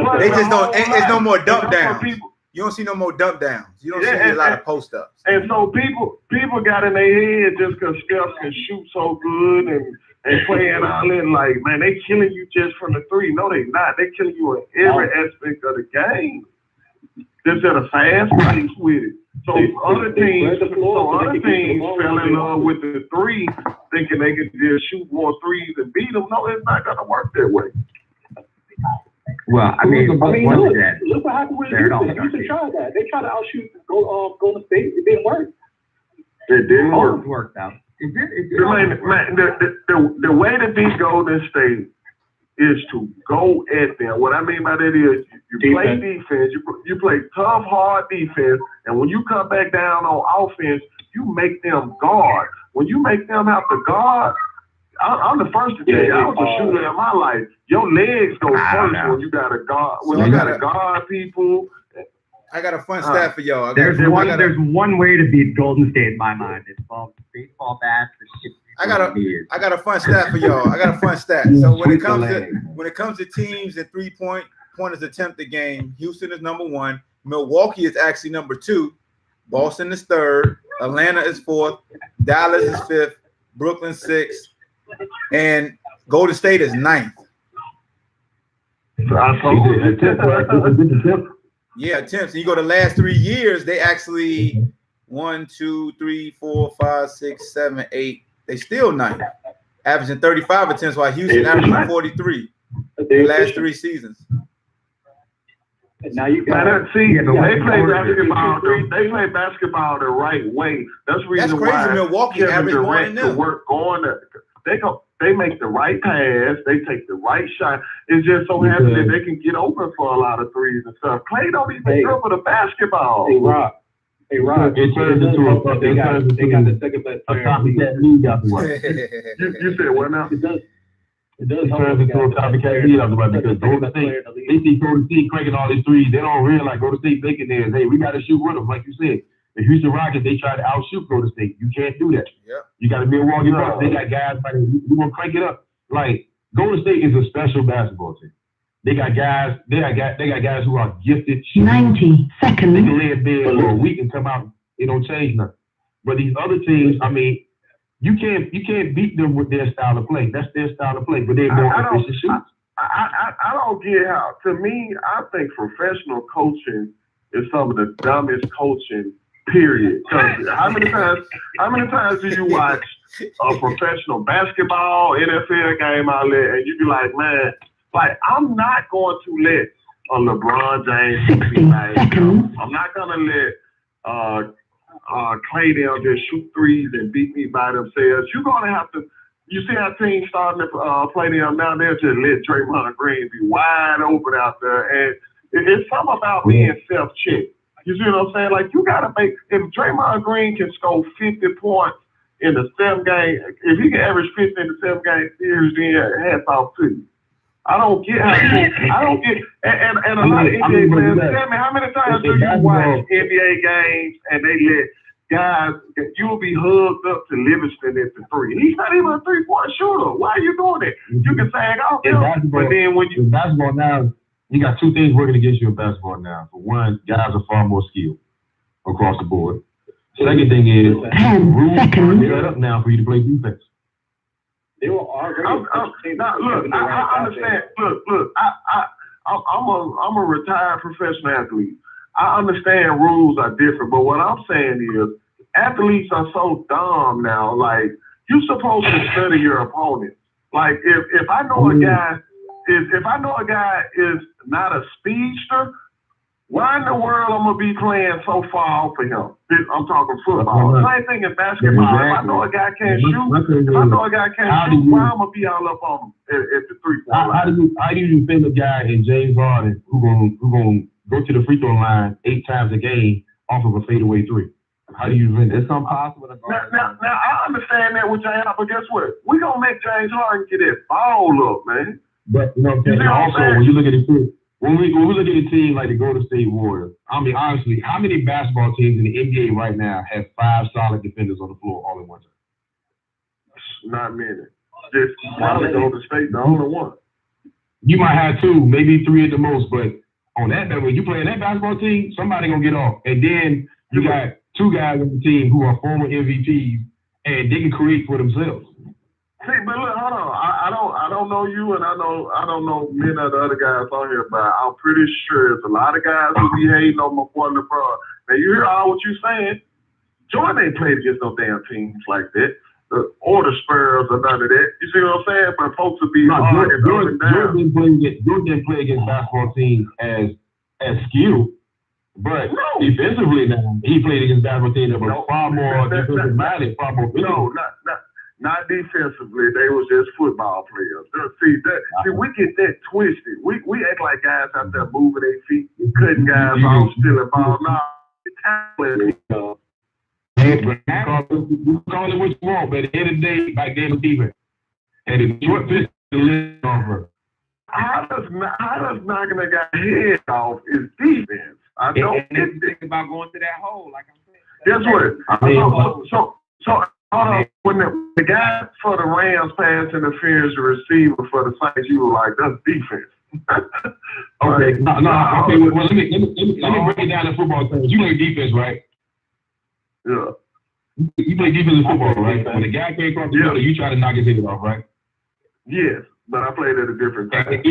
[SPEAKER 6] bucket.
[SPEAKER 1] They just don't. It's no more dump down. You don't see no more dump downs. You don't see a lot of post ups.
[SPEAKER 6] And so people got in their head just because Steph can shoot so good and playing all in, like, man, they killing you just from the three. No, they not. They killing you in every aspect of the game. Just at a fast pace with it. So other teams fell in love with the three, thinking they could just shoot more threes and beat them. No, it's not gonna work that way.
[SPEAKER 2] Well, I mean,
[SPEAKER 3] look what happened with Houston. Houston tried that. They tried to outshoot Golden State. It didn't work.
[SPEAKER 6] It didn't work.
[SPEAKER 2] It worked out.
[SPEAKER 6] The way to beat Golden State is to go at them. What I mean by that is you play defense, you play tough, hard defense, and when you come back down on offense, you make them guard. When you make them have to guard, I'm the first to tell you, I was a shooter in my life. Your legs go first when you got to guard. When you got to guard people.
[SPEAKER 1] I got a fun stat for y'all.
[SPEAKER 2] There's one way to beat Golden State in my mind. It's called baseball bats.
[SPEAKER 1] I got a fun stat for y'all. I got a fun stat. So when it comes to teams and 3-pointers attempted game, Houston is number 1. Milwaukee is actually number 2. Boston is 3rd. Atlanta is 4th. Dallas is 5th. Brooklyn 6th. And Golden State is 9th. Yeah, attempts. And you go to the last 3 years, they actually 1, 2, 3, 4, 5, 6, 7, 8. They still 9th, averaging 35 attempts, while Houston averaging 43 the last 3 seasons.
[SPEAKER 3] And now you got
[SPEAKER 6] they play basketball. They play basketball the right way. That's the reason why
[SPEAKER 1] Milwaukee average more than them.
[SPEAKER 6] They make the right pass. They take the right shot. It's just so happy that they can get open for a lot of threes and stuff. Clay don't even dribble the basketball.
[SPEAKER 3] Hey, Rob. They got the second best player.
[SPEAKER 6] You said what now?
[SPEAKER 3] It does.
[SPEAKER 5] It turns into a copycat league out the way because Golden State, they see Golden State cranking all these threes. They don't realize Golden State thinking theirs. Hey, we got to shoot with them, like you said. The Houston Rockets, they try to outshoot Golden State. You can't do that.
[SPEAKER 1] Yep.
[SPEAKER 5] You got to be a Milwaukee Bucks. They got guys like we gonna crank it up. Like Golden State is a special basketball team. They got guys. They got guys who are gifted.
[SPEAKER 7] 90 seconds.
[SPEAKER 5] They can lay in bed for a week and come out. It don't change nothing. But these other teams, I mean, you can't beat them with their style of play. That's their style of play. But they're more efficient shooters.
[SPEAKER 6] I don't get how. To me, I think professional coaching is some of the dumbest coaching. Period. How many times do you watch a professional basketball, NFL game out there, and you be like, man, like I'm not going to let a LeBron James beat me. I'm not gonna let Clay down just shoot threes and beat me by themselves. You're gonna have to. You see how teams starting to play them now? They'll just let Draymond Green be wide open out there, and it's something about being self-checked. You see what I'm saying? Like, you got to make, if Draymond Green can score 50 points in the 7 game, if he can average 50 in the 7 game series, then hats off to you. I don't get how, and a lot of NBA players tell me, how many times do you watch NBA games and they let guys, you will be hugged up to Livingston at the 3. He's not even a 3-point shooter. Why are you doing that? You can sag off him, but then when you...
[SPEAKER 5] Basketball now, you got 2 things working against you in basketball now. For one, guys are far more skilled across the board. Second thing is, rules are set up now for you to play defense.
[SPEAKER 3] They were already.
[SPEAKER 6] I understand. Look, I'm a retired professional athlete. I understand rules are different, but what I'm saying is, athletes are so dumb now. Like, you're supposed to study your opponent. Like, if I know a guy. If I know a guy is not a speedster, why in the world I'm gonna be playing so far off of him? I'm talking football. Same thing in basketball. Exactly. If I know a guy can't shoot, why I'm gonna be all up on him at the 3-point line?
[SPEAKER 5] How do you defend a guy in James Harden who gonna go to the free throw line 8 times a game off of a fadeaway 3? How do you defend it? It's impossible to guard.
[SPEAKER 6] Now I understand that with James, but guess what? We gonna make James Harden get that ball up, man.
[SPEAKER 5] But you know what I'm saying? Also, when you look at it, when we look at a team like the Golden State Warriors, I mean, honestly, how many basketball teams in the NBA right now have 5 solid defenders on the floor all at one time?
[SPEAKER 6] Not many. Just probably Golden State, the only one.
[SPEAKER 5] You might have 2, maybe 3 at the most, but on that. When you play in that basketball team, somebody gonna get off, and then you got two guys on the team who are former MVPs, and they can create for themselves.
[SPEAKER 6] See, but look, hold on. I don't know you, and I don't know many of the other guys on here, but I'm pretty sure there's a lot of guys who be hating on my boy LeBron. Now you hear all what you saying. Jordan ain't played against no damn teams like that, or the Spurs or none of that. You see what I'm saying? But folks would be arguing up and down.
[SPEAKER 5] Jordan didn't play against basketball teams as skilled, but defensively now he played against basketball teams that were far more defensive minded, far more.
[SPEAKER 6] No, not defensively. They was just football players. See, we get that twisted. We act like guys out there moving their feet, cutting guys off, stealing ball. No,
[SPEAKER 5] you call it what you want, but at the end of the day, back then was defense. And the short pitch lift over.
[SPEAKER 6] How does knocking a guy's head off is defense? I don't
[SPEAKER 1] think about going to that hole, like I'm saying.
[SPEAKER 6] Guess what? So when the guy for the Rams pass interference the receiver for the Saints, you were like, that's defense.
[SPEAKER 5] Okay, okay. Well, let me break it down in football terms. You play defense, right?
[SPEAKER 6] Yeah.
[SPEAKER 5] You play defense in football, right? When the guy came across the middle, you try to knock his head off, right?
[SPEAKER 6] Yes, but I played at a different time.
[SPEAKER 5] And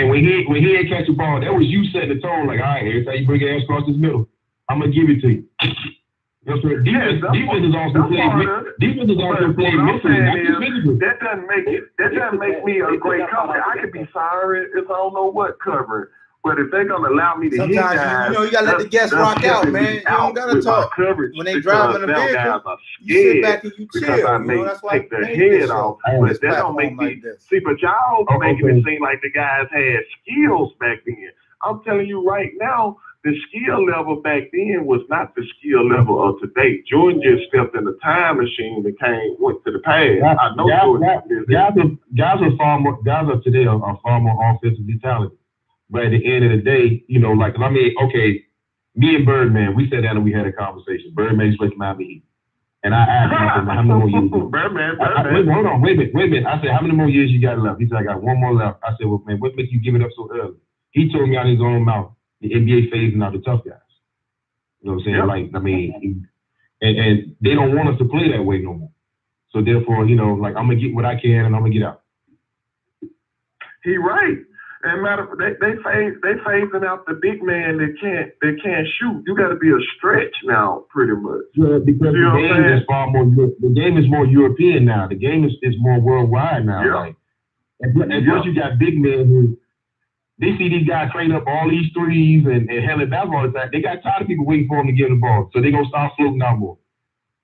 [SPEAKER 5] when he ain't catch the ball, that was you setting the tone. Like, all right, every time you bring your ass across this middle, I'm gonna give it to you. Defense is also playing mentally, not just physically.
[SPEAKER 6] That doesn't make me a great cover. I could be sorry if I don't know what covering. But if they're gonna allow me to hit guys,
[SPEAKER 1] you gotta let the guests rock out, man. You don't gotta talk. When they drive in the vehicle, you sit back and you chill.
[SPEAKER 6] Because I may take their head off, but that don't make me. See, but y'all making it seem like the guys had skills back then. I'm telling you right now, the skill level back then was not the skill level of today. Jordan just stepped in the time machine and went to the past. I know Jordan.
[SPEAKER 5] Guys of today are far more offensively talented. But at the end of the day, me and Birdman, we sat down and we had a conversation. Birdman is playing Miami Heat. And I asked him, how many more years?
[SPEAKER 6] Birdman.
[SPEAKER 5] Wait a minute. I said, how many more years you got left? He said, I got one more left. I said, well, man, what makes you give it up so early? He told me out his own mouth, the NBA phasing out the tough guys. You know what I'm saying? Yep. And they don't want us to play that way no more. So therefore, I'm going to get what I can and I'm going to get out.
[SPEAKER 6] He right. And they phasing out the big man that can't shoot. You got to be a stretch now, pretty much.
[SPEAKER 5] Yeah, because the game is more European now. The game is more worldwide now.
[SPEAKER 6] Yeah.
[SPEAKER 5] Like, and plus you got big men who they see these guys trade up all these threes and handling basketball all the time. They got tired of people waiting for them to get the ball, so they're gonna start floating out more.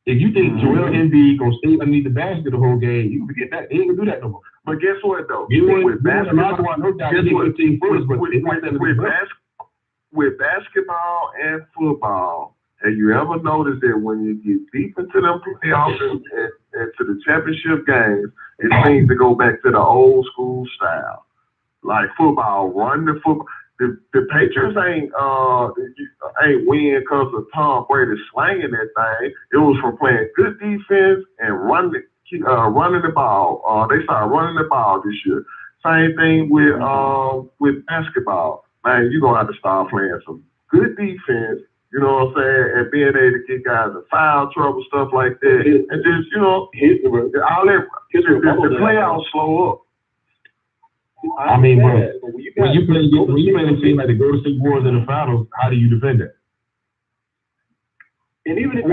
[SPEAKER 5] If you think Joel Embiid gonna stay underneath the basket the whole game, you forget that. They ain't gonna do that no more.
[SPEAKER 6] But guess what though? With basketball and football, have you ever noticed that when you get deep into them playoffs and to the championship games, it seems to go back to the old school style, like football, run the football. The Patriots ain't win because of Tom Brady slanging that thing. It was from playing good defense and running the ball. They started running the ball this year. Same thing with basketball. Man, you're gonna have to start playing some good defense. You know what I'm saying? And being able to get guys in foul trouble, stuff like that, and just the playoffs slow up.
[SPEAKER 5] When you play a team like the Golden State Warriors in the finals, how do you defend that?
[SPEAKER 3] And even if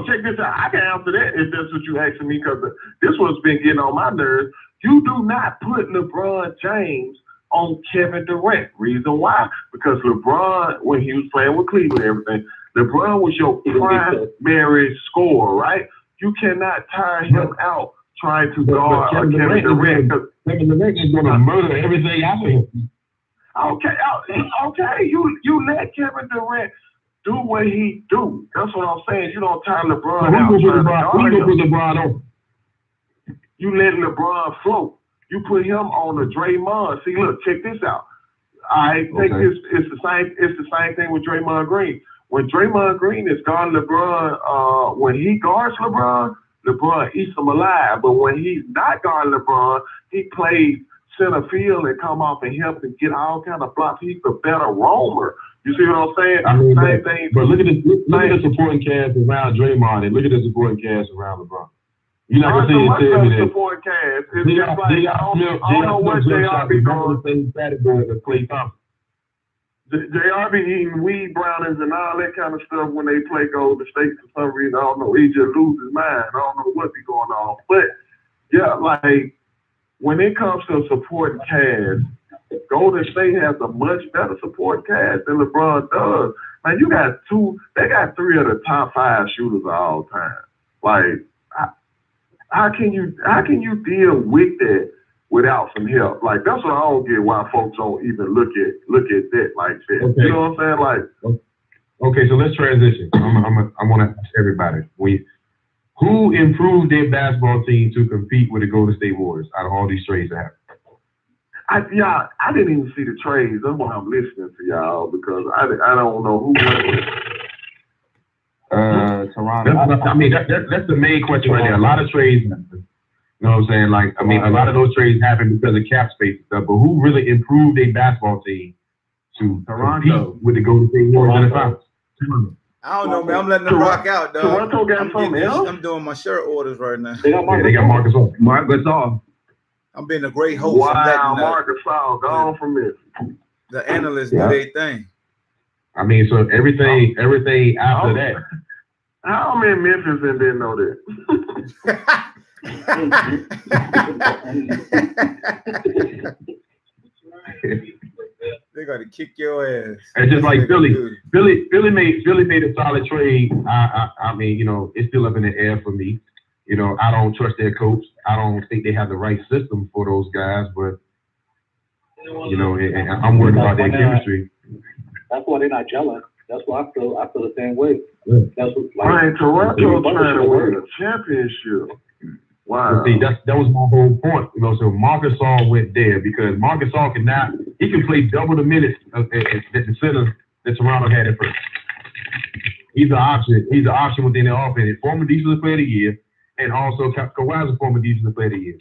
[SPEAKER 6] check this out. I can answer that if that's what you asking me, because this one's been getting on my nerves. You do not put LeBron James on Kevin Durant. Reason why? Because LeBron, when he was playing with Cleveland and everything, LeBron was your primary scorer, right? You cannot tire him out trying to guard Kevin Durant.
[SPEAKER 5] Kevin Durant is going to murder everything after him.
[SPEAKER 6] Okay. You let Kevin Durant do what he do. That's what I'm saying. You don't tie LeBron out.
[SPEAKER 5] Who you put LeBron on?
[SPEAKER 6] You let LeBron float. You put him on the Draymond. See, look, check this out. I think it's the same thing with Draymond Green. When Draymond Green is guarding LeBron, when he guards LeBron eats him alive. But when he's not guarding LeBron, he plays center field and come off and help and get all kind of blocks. He's a better roamer. You see what I'm saying?
[SPEAKER 5] I mean,
[SPEAKER 6] Same thing.
[SPEAKER 5] But look at the supporting cast around Draymond and look at the supporting cast around LeBron. You're not gonna say me that.
[SPEAKER 6] Supporting cast. It's just like I don't know what JR be doing.
[SPEAKER 5] Clay Thompson.
[SPEAKER 6] JR be eating weed brownings and all that kind of stuff when they play Golden State for some reason. I don't know. He just loses his mind. I don't know what be going on. But yeah, like when it comes to supporting cast, Golden State has a much better support cast than LeBron does. Man, they got 3 of the top 5 shooters of all time. Like, how can you deal with that without some help? Like, that's what I don't get why folks don't even look at that like that.
[SPEAKER 5] Okay.
[SPEAKER 6] You know what I'm saying? Like,
[SPEAKER 5] okay, so let's transition. I want to ask everybody, who improved their basketball team to compete with the Golden State Warriors out of all these trades that happened?
[SPEAKER 6] I didn't even see the trades. That's why I'm listening to y'all because I don't know who won it.
[SPEAKER 5] Toronto. That's the main question right there. A lot of trades, you know what I'm saying? Like, I mean, a lot of those trades happen because of cap space and stuff, but who really improved their basketball team to compete with the Golden State Warriors in the finals?
[SPEAKER 1] I don't know, man. I'm letting them rock out, dog.
[SPEAKER 6] Toronto got something else?
[SPEAKER 1] I'm doing my shirt orders right now.
[SPEAKER 5] They got Marcus All.
[SPEAKER 7] Marcus All.
[SPEAKER 1] I'm being a great host.
[SPEAKER 6] Wow, Marcus All gone from this.
[SPEAKER 1] The analysts do their thing.
[SPEAKER 5] I mean, so everything after that.
[SPEAKER 6] How many Memphis and didn't know that?
[SPEAKER 1] They're gonna kick your ass.
[SPEAKER 5] It's just like Philly made a solid trade. I mean, you know, it's still up in the air for me. You know, I don't trust their coach. I don't think they have the right system for those guys, but you know, and I'm worried about their chemistry.
[SPEAKER 3] That's why they're not gelling. That's why I feel the same way. That's what,
[SPEAKER 6] like, Toronto trying to win a championship. Wow.
[SPEAKER 5] See, that was my whole point. You know, so Marcus All went there because Marcus All can play double the minutes at the center that Toronto had at first. He's an option. He's an option within the offense. Former defensive player of the year, and also Kawhi's a former defensive player of the year.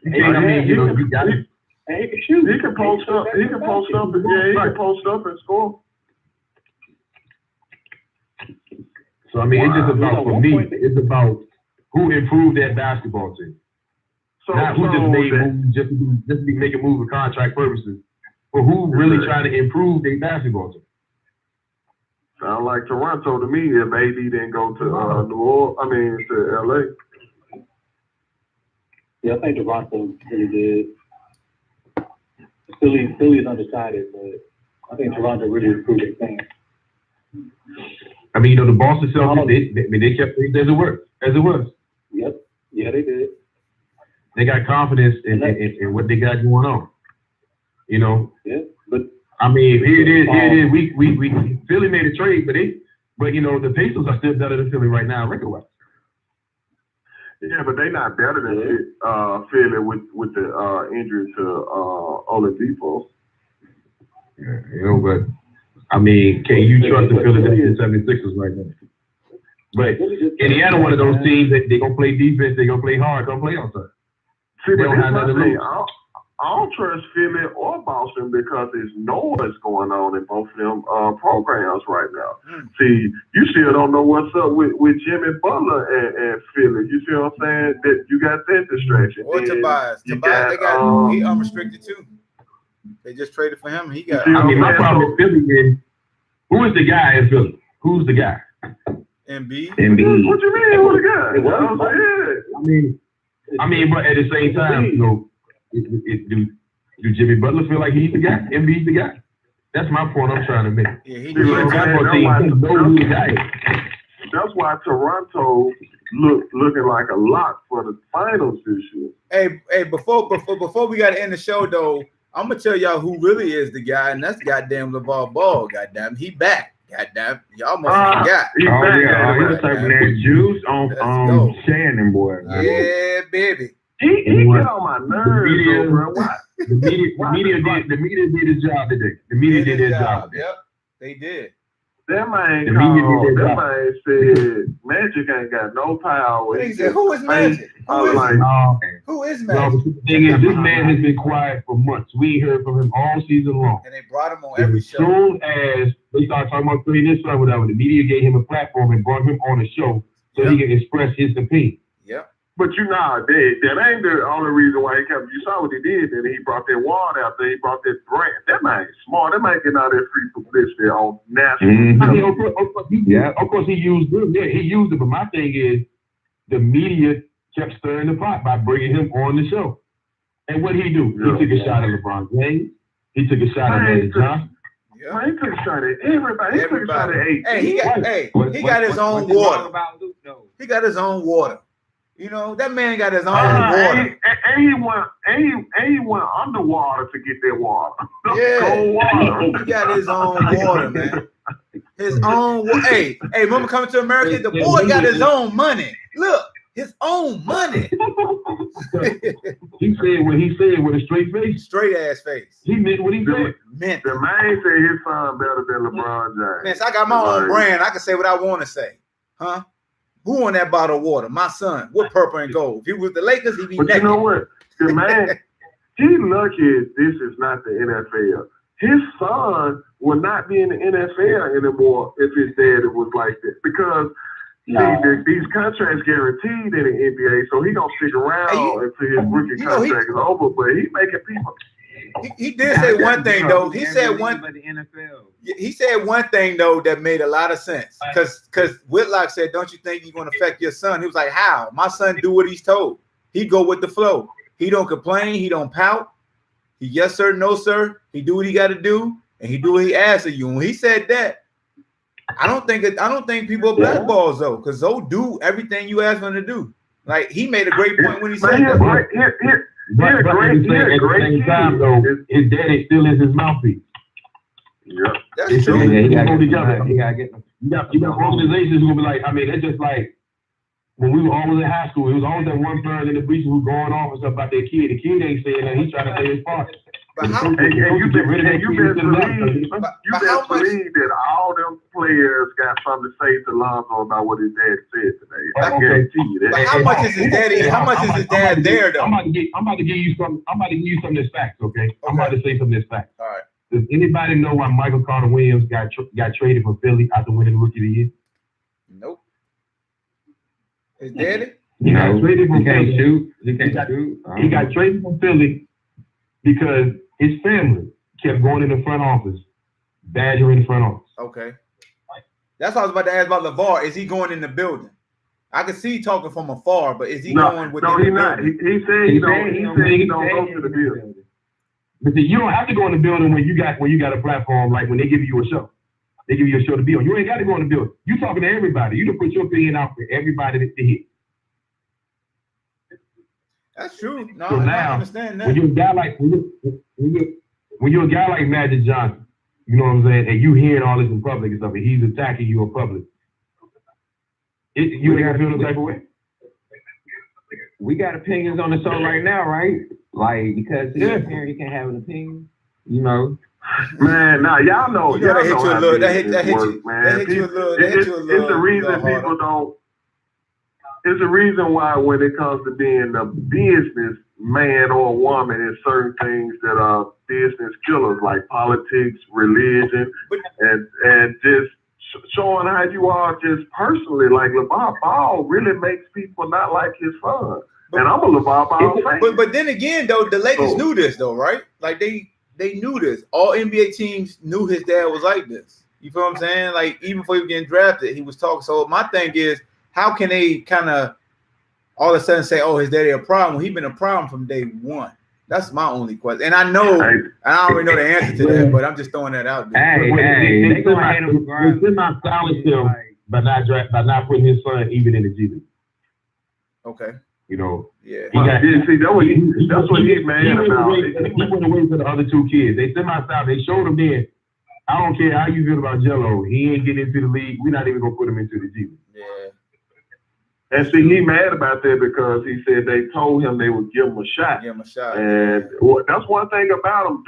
[SPEAKER 5] You got it.
[SPEAKER 3] And he can shoot.
[SPEAKER 6] He can post up. He can post up. He can post up and score.
[SPEAKER 5] So I mean, it's just about for me. It's about who improved that basketball team.
[SPEAKER 6] So,
[SPEAKER 5] not who just made moves just to be making moves for contract purposes, but who really trying to improve their basketball team.
[SPEAKER 6] Sound like Toronto to me if AD didn't go to to LA.
[SPEAKER 3] Yeah, I think Toronto really did. Philly is undecided, but I think Toronto really improved their thing.
[SPEAKER 5] I mean, you know, the Boston Celtics, they kept things as it was.
[SPEAKER 3] Yep. Yeah, they did.
[SPEAKER 5] They got confidence in what they got going on. You know.
[SPEAKER 3] Yeah, but
[SPEAKER 5] I mean, here it is. We Philly made a trade, but you know, the Pacers are still better than Philly right now, record-wise.
[SPEAKER 6] Yeah, but they're not better than Philly with the injury to Oladipo.
[SPEAKER 5] Yeah, you know, but I mean, can you trust the Philadelphia 76ers right now? But Indiana, one of those teams that they're gonna play defense, they're gonna play hard, gonna play on time.
[SPEAKER 6] See, but that's my thing. I don't trust Philly or Boston because there's noise going on in both of them programs right now. See, you still don't know what's up with Jimmy Butler and Philly. You see what I'm saying? That you got that distraction.
[SPEAKER 1] Or Tobias. He unrestricted too. They just traded for him. He got.
[SPEAKER 5] I mean, my problem with Philly is who is the guy in Philly? Who's the guy?
[SPEAKER 1] Embiid.
[SPEAKER 6] What you mean? Who's the guy?
[SPEAKER 5] I mean, but at the same time, you know, do Jimmy Butler feel like he's the guy? Embiid's the guy? That's my point I'm trying to make.
[SPEAKER 1] Yeah,
[SPEAKER 6] that's why Toronto looking like a lock for the finals this year.
[SPEAKER 1] Hey, before we got to end the show though, I'm gonna tell y'all who really is the guy, and that's goddamn LeVar Ball. Goddamn, he back. Goddamn, y'all must have forgot.
[SPEAKER 7] He was serving that juice on Shannon, boy.
[SPEAKER 1] Yeah, baby.
[SPEAKER 6] He get on my nerves, bro.
[SPEAKER 5] The media did his job today. The media did their job.
[SPEAKER 1] Yep, they did.
[SPEAKER 6] That man said Magic ain't got no power.
[SPEAKER 1] He said, "Who is Magic? Who is Magic?"
[SPEAKER 5] No, the thing is, this man has been quiet for months. We ain't heard from him all season long.
[SPEAKER 1] And they brought him on every show.
[SPEAKER 5] As soon as they started talking about creating this show, whatever, the media gave him a platform and brought him on the show so he can express his opinion.
[SPEAKER 1] Yep.
[SPEAKER 6] But you know, that ain't the only reason why he kept. You saw what he did. Then he brought that water out there. He brought that brand. That man is smart. That man getting out there free publicity on national.
[SPEAKER 5] Mm-hmm. I mean, of course, he used it. Yeah, he used it. But my thing is, the media kept stirring the pot by bringing him on the show. And what did he do? He took a shot at LeBron James. He took a shot at Magic Johnson.
[SPEAKER 6] Yeah. Man, he took a shot at everybody. He took a shot at AD.
[SPEAKER 1] Hey, he got his own water. He got his own water. You know, that man got his own water.
[SPEAKER 6] And he went underwater to get that water.
[SPEAKER 1] Yeah.
[SPEAKER 6] Cold water.
[SPEAKER 1] He got his own water, man. His own water. Hey, remember Coming to America? The boy got his own money. Look, his own money.
[SPEAKER 5] He said what he said with a straight face.
[SPEAKER 1] Straight ass face.
[SPEAKER 5] He meant what he said.
[SPEAKER 6] The man said his son better than LeBron James.
[SPEAKER 1] Man, so I got my own brand. I can say what I want to say. Huh? Who on that bottle of water? My son. With purple and gold. If he was the Lakers, he'd be
[SPEAKER 6] But
[SPEAKER 1] naked.
[SPEAKER 6] you know what? The man, he lucky this is not the NFL. His son will not be in the NFL anymore if his dad was like this. Because these contracts guaranteed in the NBA, so he gonna stick around until his rookie contract is over. But he making people.
[SPEAKER 1] He did say one thing though. He said one.
[SPEAKER 2] The NFL.
[SPEAKER 1] He said one thing though that made a lot of sense. Because Whitlock said, "Don't you think you're gonna affect your son?" He was like, "How? My son do what he's told. He go with the flow. He don't complain. He don't pout. He yes sir, no sir. He do what he got to do, and he do what he asks of you." And when he said that, I don't think people are blackballs though, because Zoe do everything you ask him to do. Like he made a great point when he said that.
[SPEAKER 5] But at the same time, though, his daddy still is his mouthpiece.
[SPEAKER 6] Yeah,
[SPEAKER 1] that's true.
[SPEAKER 5] He gotta get them. You got organizations who will be like, I mean, it's just like when we were always in high school, it was always that one parent in the bleachers who going off and stuff about their kid. The kid ain't saying that. He's trying to play his part.
[SPEAKER 6] But how? You believe that all them players got something to say to Lonzo about what his dad said today? I guarantee you that.
[SPEAKER 1] But how much is his daddy? How much is his dad there though?
[SPEAKER 5] I'm about to give you some. I'm about to give you some of this facts. Okay. I'm about to say some of this facts.
[SPEAKER 1] All right.
[SPEAKER 5] Does anybody know why Michael Carter Williams got traded from Philly after winning Rookie of the Year?
[SPEAKER 1] Nope. His daddy?
[SPEAKER 5] He got traded from Philly.
[SPEAKER 7] Shoot.
[SPEAKER 5] He got traded from Philly because his family kept going in the front office, badgering the front office.
[SPEAKER 1] Okay. That's what I was about to ask about LeVar. Is he going in the building? I can see talking from afar, but is he going with?
[SPEAKER 6] No, he's not. He said he don't go to the building.
[SPEAKER 5] But see, you don't have to go in the building when you got a platform like when they give you a show. They give you a show to be on. You ain't got to go in the building. You talking to everybody. You can put your opinion out for everybody to hear.
[SPEAKER 1] That's true. No,
[SPEAKER 5] so now,
[SPEAKER 1] I understand that.
[SPEAKER 5] When you're a guy like Magic Johnson, you know what I'm saying, and you hearing all this in public and stuff, and he's attacking you in public, you ain't got to feel no type of way.
[SPEAKER 7] We got opinions on the show right now, right? Like, because he's a parent, he can't have an opinion, you know.
[SPEAKER 6] Man, now y'all know.
[SPEAKER 1] That hit you a little. That hit you a little.
[SPEAKER 6] It's the reason people don't. It's the reason why when it comes to being a business man or woman in certain things that are business killers like politics, religion, and just showing how you are just personally. Like LeVar Ball really makes people not like his son. And I'm a LeVar Ball fan.
[SPEAKER 1] But then again, though, the Lakers knew this, though, right? Like they knew this. All NBA teams knew his dad was like this. You feel what I'm saying? Like even before he was getting drafted, he was talking. So my thing is, how can they kind of all of a sudden say, "Oh, his daddy a problem"? Well, he's been a problem from day one. That's my only question. And I know, I already know the answer to that, but I'm just throwing that out there.
[SPEAKER 5] They semi-silenced him by not putting his son even in the G League.
[SPEAKER 1] Okay.
[SPEAKER 5] You know.
[SPEAKER 1] Yeah.
[SPEAKER 6] That's what he's mad about.
[SPEAKER 5] He went away to the other two kids. They semi-silenced. They showed him then. I don't care how you feel about Jello. He ain't getting into the league. We're not even gonna put him into the G League.
[SPEAKER 1] Yeah.
[SPEAKER 6] And see, he mad about that because he said they told him they would give him a shot.
[SPEAKER 1] Give him a shot.
[SPEAKER 6] And that's one thing about him.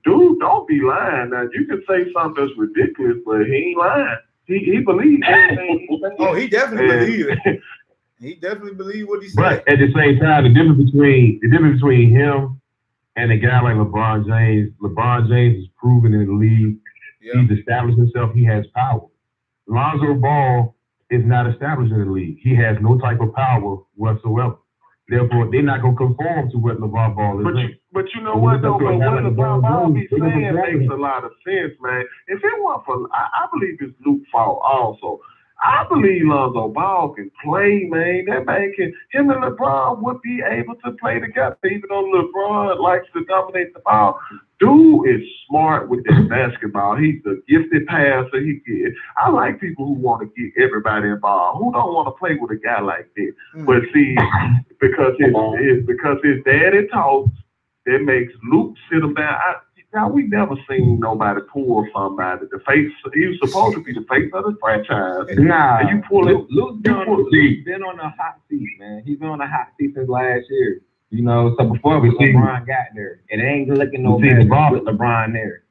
[SPEAKER 6] dude, don't be lying. Now you can say something that's ridiculous, but he ain't lying. He believes everything he says.
[SPEAKER 1] Oh, he definitely believed it. He definitely believed what he said.
[SPEAKER 5] But at the same time, the difference between him and a guy like LeBron James is proven in the league.
[SPEAKER 1] Yeah.
[SPEAKER 5] He's established himself. He has power. Lonzo Ball is not established in the league. He has no type of power whatsoever. Therefore, they're not going to conform to what LeVar Ball is doing.
[SPEAKER 6] But you know what, though? But what LeVar Ball be saying makes a lot of sense, man. If it weren't for, I believe it's Luke's fault also. I believe Lonzo Ball can play, man. That man can, him and LeBron would be able to play together, even though LeBron likes to dominate the ball. Dude is smart with that basketball. He's a gifted passer. I like people who want to get everybody involved. Who don't want to play with a guy like this? But see, because his daddy talks, that makes Luke sit him down. Now, we never seen nobody pull somebody. He was supposed to be the face of the franchise.
[SPEAKER 7] Nah,
[SPEAKER 6] and you pull it.
[SPEAKER 7] Luke's been on a hot seat, man. He's been on a hot seat since last year. You know, so before LeBron got there, it ain't looking no better with LeBron there.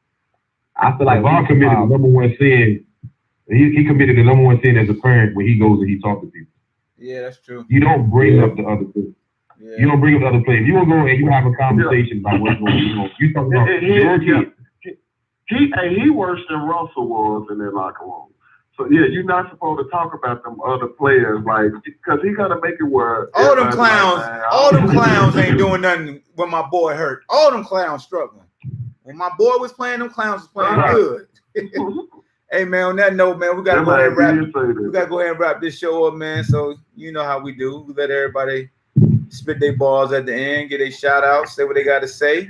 [SPEAKER 7] I feel like
[SPEAKER 5] LeBron committed the number one sin. He committed the number one sin as a parent when he goes and he talks to people.
[SPEAKER 1] Yeah, that's true.
[SPEAKER 5] You don't bring up the other people. Yeah. You don't bring up the other players. You don't go and you have a conversation about what's going on. You talk about your kid.
[SPEAKER 6] He worse than Russell was in that locker room. So yeah, you're not supposed to talk about them other players, like, because he gotta make it work.
[SPEAKER 1] All them clowns ain't doing nothing when my boy hurt. All them clowns struggling. When my boy was playing, them clowns was playing good. Hey man, on that note, man, we gotta go ahead and wrap this show up, man. So you know how we do. We let everybody spit their balls at the end, get a shout out, say what they got to say,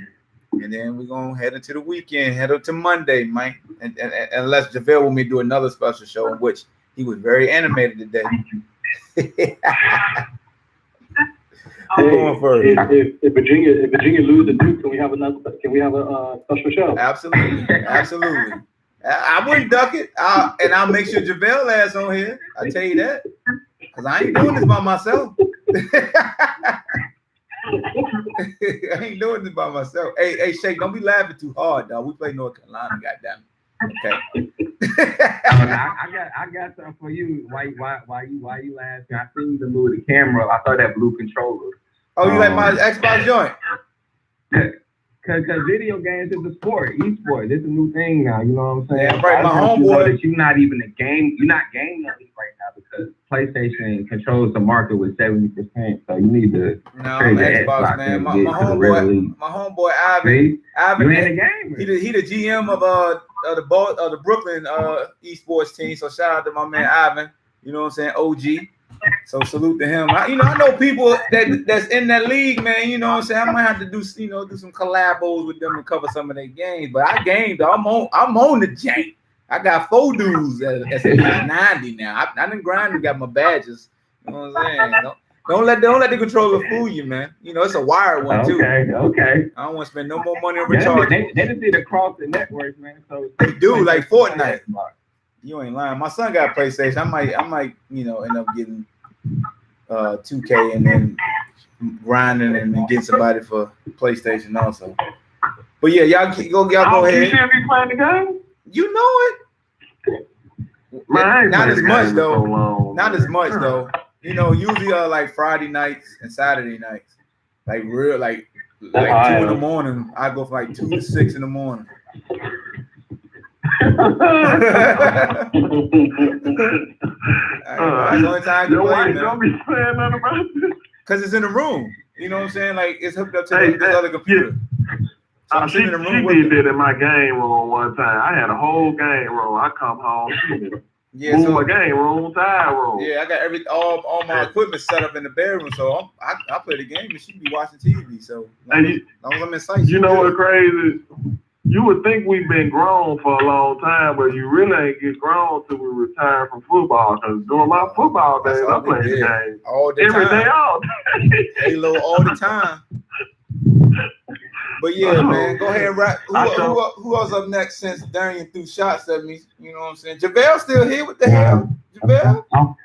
[SPEAKER 1] and then we're going to head into the weekend, head up to Monday, Mike. And unless JaVale will me do another special show in which he was very animated today. I'm going first.
[SPEAKER 3] If Virginia lose the Duke, can we have a special show?
[SPEAKER 1] Absolutely. I wouldn't duck it. And I'll make sure JaVale ass on here. I'll tell you that. Because I ain't doing this by myself. I ain't doing this by myself. Hey, Shake, don't be laughing too hard, dog. We play North Carolina, goddamn. Okay.
[SPEAKER 7] I got something for you. Why you laughing? I seen you to move the camera. I saw that blue controller.
[SPEAKER 1] Oh, you like my Xbox joint?
[SPEAKER 7] Cause video games is a sport, e-sport. This is a new thing now. You know what I'm saying?
[SPEAKER 1] Yeah, right. My homeboy.
[SPEAKER 7] You know that you're not even a game. You're not game elite right now because PlayStation controls the market with 70%. So you need to
[SPEAKER 1] trade the Xbox, man. My homeboy Ivan. Ivan,
[SPEAKER 7] you ain't a gamer.
[SPEAKER 1] He the GM of the Brooklyn esports team. So shout out to my man Ivan. You know what I'm saying? OG. So salute to him. I know people that's in that league, man. You know what I'm saying? I might have to do some collabos with them to cover some of their games. But I gamed. I'm on the jank. I got 4 dudes that's at 90 now. I done grinded and got my badges. You know what I'm saying? Don't let the controller fool you, man. You know it's a wired one too.
[SPEAKER 7] Okay.
[SPEAKER 1] I don't want to spend no more money on recharging.
[SPEAKER 7] They just need to cross the networks, man. So
[SPEAKER 1] they do like Fortnite. You ain't lying. My son got a PlayStation. I might, end up getting 2K and then grinding and then get somebody for PlayStation also. But yeah, y'all go ahead.
[SPEAKER 6] You should be playing the game.
[SPEAKER 1] You know it. Man, not as much though. Not as much though. You know, usually like Friday nights and Saturday nights. Like real like 2 in the morning. I go from like 2 to 6 in the morning.
[SPEAKER 6] That's
[SPEAKER 1] the only time I can play, man.
[SPEAKER 6] Don't be saying nothing about this.
[SPEAKER 1] Cause it's in the room. You know what I'm saying? Like it's hooked up to this other computer. So I'm sitting in the room with
[SPEAKER 6] did that in my game room one time. I had a whole game room. I come home, move my game room, side room.
[SPEAKER 1] Yeah, I got all my equipment set up in the bedroom, so I play the game and she be watching TV. So as long as I'm in sight.
[SPEAKER 6] You know what's crazy? You would think we've been grown for a long time, but you really ain't get grown till we retire from football. Because during my football days, I played the game
[SPEAKER 1] all the
[SPEAKER 6] every
[SPEAKER 1] time.
[SPEAKER 6] Day, all day.
[SPEAKER 1] Halo all the time. But yeah, man, go ahead and wrap. Who else up next since Darian threw shots at me? You know what I'm saying? JaVale still here? What the hell? JaVale?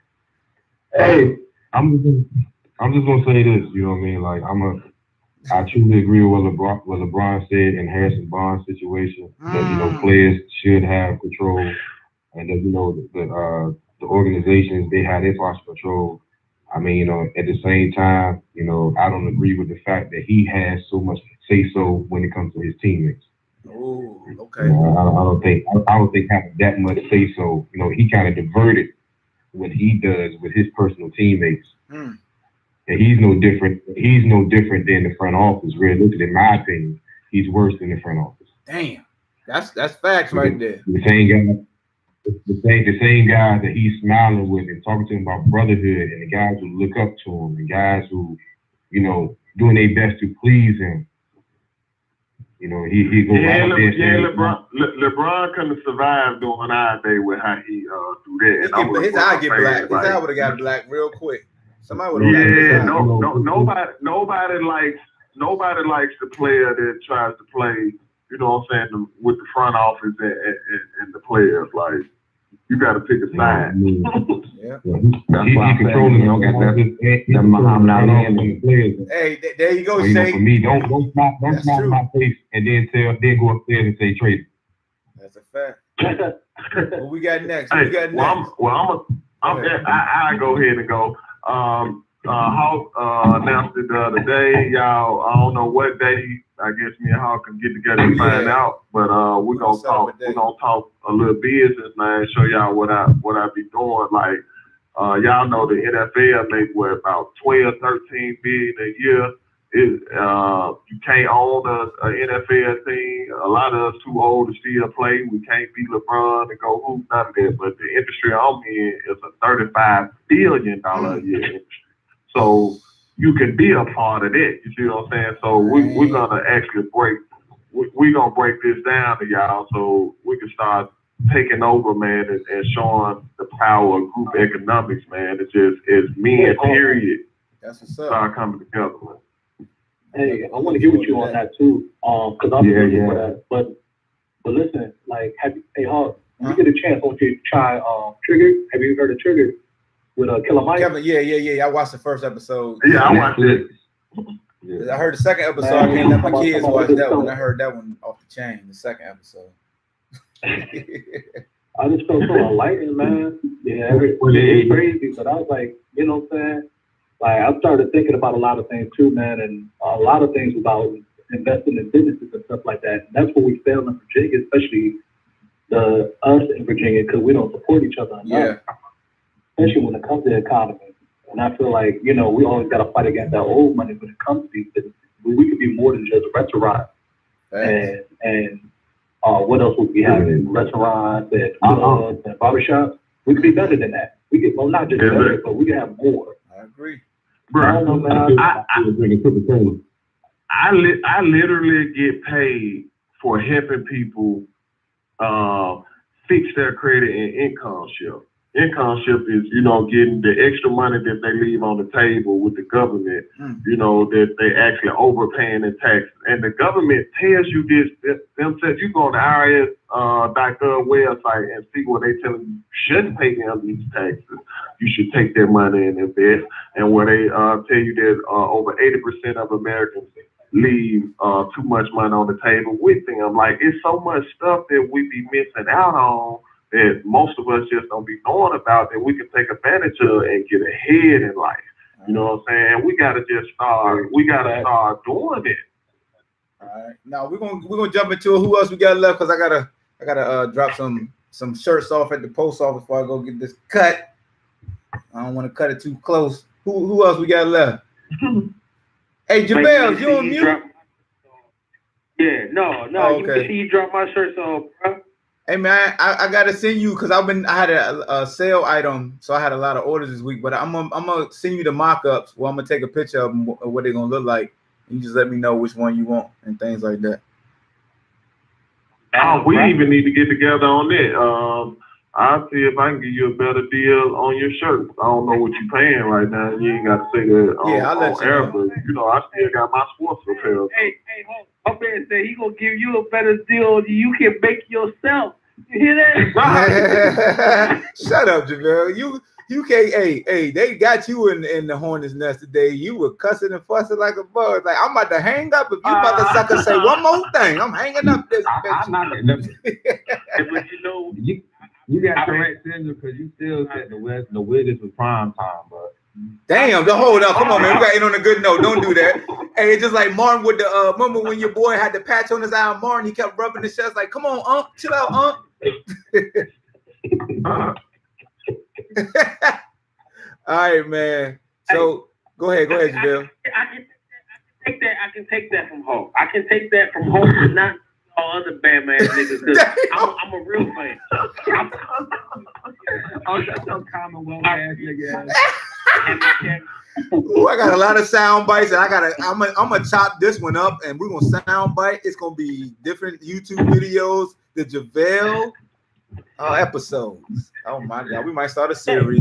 [SPEAKER 5] Hey, I'm just gonna say this. You know what I mean? Like I truly agree with what LeBron said in Harrison Barnes' situation. That players should have control, and that the organizations, they have their partial control. I mean, at the same time, I don't agree with the fact that he has so much say so when it comes to his teammates.
[SPEAKER 1] Oh, okay.
[SPEAKER 5] I don't think having that much say so. He kind of diverted what he does with his personal teammates. And he's no different. He's no different than the front office. Realistically, in my opinion, he's worse than the front office.
[SPEAKER 1] Damn, that's facts right there.
[SPEAKER 5] The same guys that he's smiling with and talking to him about brotherhood, and the guys who look up to him, and guys who, doing their best to please him. He goes
[SPEAKER 6] LeBron couldn't survive during our day with how he do that.
[SPEAKER 1] His eye get black. His eye would have got black real quick. Somebody would have.
[SPEAKER 6] Nobody likes the player that tries to play. You know what I'm saying, with the front office and the players. Like, you got to pick a side.
[SPEAKER 1] Yeah.
[SPEAKER 5] That's why I'm controlling. You don't got that Muhammad Ali.
[SPEAKER 1] Hey, there you go, Shay.
[SPEAKER 5] For me, don't smile in my face and then go upstairs and say trade.
[SPEAKER 1] That's a fact. What we got next?
[SPEAKER 6] I go ahead and go. Hawk announced it the other day. Y'all, I don't know what day. I guess me and Hawk can get together and find out. But we're gonna talk. We're gonna talk a little business, man. Show y'all what I be doing. Like, y'all know the NFL make about 12, 13 billion a year. You can't own a NFL team. A lot of us too old to still play. We can't be LeBron and go hoop, none of that. But the industry I'm in is a $35 billion a year industry. So you can be a part of it. You see what I'm saying? So we're gonna actually we're gonna break this down to y'all so we can start taking over, man, and showing the power of group economics, man. It's men, period.
[SPEAKER 1] That's what's up.
[SPEAKER 6] Start coming together, man.
[SPEAKER 3] Hey, I want to get with you on that too, because I'm looking for that. But listen, like, Hawk, you get a chance, won't you try Trigger? Have you heard of Trigger with Killer Mike?
[SPEAKER 1] Kevin, yeah. I watched the first episode.
[SPEAKER 6] Yeah, I watched it.
[SPEAKER 1] I heard the second episode. I can't let my kids watch that one. I heard that one off the chain. The second episode.
[SPEAKER 3] I just felt so enlightened, man. Yeah, it's crazy, but I was like, you know what I'm saying? Like, I started thinking about a lot of things too, man, and a lot of things about investing in businesses and stuff like that. And that's what we fail in Virginia, especially us in Virginia, because we don't support each other enough. Yeah. Especially when it comes to the economy. And I feel like, we always got to fight against that old money when it comes to these businesses. We could be more than just restaurants. And what else would we have? Restaurants and clubs and barbershops. We could be better than that. We could, well, not just better, but we could have more.
[SPEAKER 1] I agree.
[SPEAKER 6] Bro, I literally get paid for helping people fix their credit and income shift. Income shift is, getting the extra money that they leave on the table with the government, that they actually overpaying in taxes. And the government tells you this themselves. You go on the IRS.gov website and see what they tell you shouldn't pay them these taxes. You should take their money and invest. And where they tell you that over 80% of Americans leave too much money on the table with them. Like, it's so much stuff that we be missing out on that most of us just don't be knowing about that we can take advantage of and get ahead in life. You know what I'm saying? We gotta just start. We gotta start doing it.
[SPEAKER 1] All right. Now we're gonna jump into who else we got left, because I gotta drop some shirts off at the post office before I go get this cut. I don't want to cut it too close. Who else we got left? Hey, JaVale, you on mute?
[SPEAKER 4] Yeah, no.
[SPEAKER 1] Oh, okay.
[SPEAKER 4] You can see you drop my shirts off, bro.
[SPEAKER 1] Hey man, I gotta send you, because I had a sale item, so I had a lot of orders this week. But I'm gonna send you the mock-ups. Well, I'm gonna take a picture of them, of what they're gonna look like, and you just let me know which one you want and things like that.
[SPEAKER 6] We even need to get together on that. I'll see if I can give you a better deal on your shirt. I don't know what you're paying right now. You ain't got to say that on air, but I still got my sports apparel.
[SPEAKER 4] Hey, my man said he gonna give you a better deal than you can make yourself. You hear that?
[SPEAKER 1] Shut up, JaVale. You can't. Hey, they got you in the hornet's nest today. You were cussing and fussing like a bug. Like, I'm about to hang up if you motherfucker say one more thing. I'm hanging up this bitch.
[SPEAKER 7] I'm not
[SPEAKER 4] But you know,
[SPEAKER 7] you got correct Sandra because you still said the Wiggins was prime time, bro.
[SPEAKER 1] Damn, hold up. Come on, man. We got to end on a good note. Don't do that. Hey, it's just like Martin with the remember when your boy had the patch on his eye, Martin, he kept rubbing his chest like, come on, chill out, All right, man. So go ahead, JaVale.
[SPEAKER 4] I can take that from home. I can take that from home, but not all other Bama ass niggas. Cause I'm a real fan.
[SPEAKER 7] That's some Commonwealth ass nigga.
[SPEAKER 1] Ooh, I got a lot of sound bites, and I'm gonna chop this one up, and we're gonna sound bite. It's gonna be different YouTube videos, the JaVale episodes. Oh my God, we might start a series.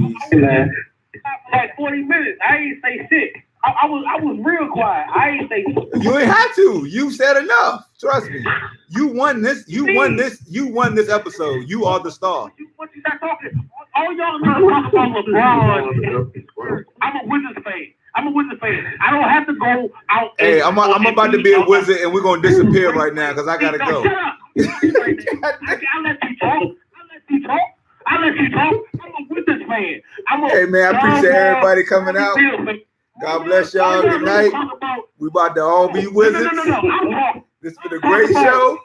[SPEAKER 4] Like 40 minutes. I ain't say shit. I was real quiet. I ain't say shit.
[SPEAKER 1] You ain't had to. You said enough. Trust me. You won this. You won this episode. You are the star.
[SPEAKER 4] What you start talking? All y'all know talk about LeBron. I'm a Wizards fan. I don't have to go out.
[SPEAKER 1] Hey, I'm about to be a Wizard, and we're gonna disappear right now because I gotta go.
[SPEAKER 4] Shut up. I'll let you talk. I'm a Wizards fan.
[SPEAKER 1] Hey man, I appreciate everybody coming out. God bless y'all. Good night. We about to all be Wizards.
[SPEAKER 4] No.
[SPEAKER 1] This has been a great show.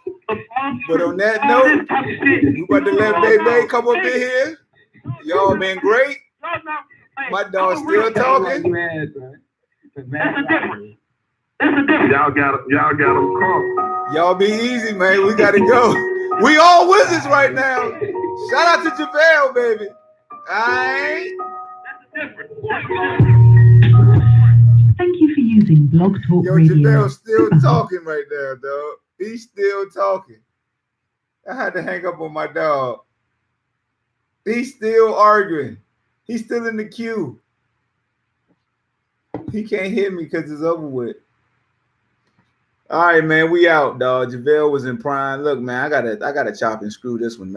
[SPEAKER 1] But on that note, we about to let Baby come up in here. Y'all been great. My dog's still talking.
[SPEAKER 4] That's a difference.
[SPEAKER 6] Y'all got them caught.
[SPEAKER 1] Y'all be easy, man. We gotta go. We all Wizards right now. Shout out to JaVale, baby. Alright.
[SPEAKER 4] That's a difference.
[SPEAKER 8] Thank you for using BlogTalk
[SPEAKER 1] Yo,
[SPEAKER 8] Radio.
[SPEAKER 1] JaVale's still talking right there, dog. He's still talking. I had to hang up on my dog. He's still arguing. He's still in the queue. He can't hear me because it's over with. All right, man. We out, dog. JaVale was in prime. Look, man, I gotta chop and screw this one, man.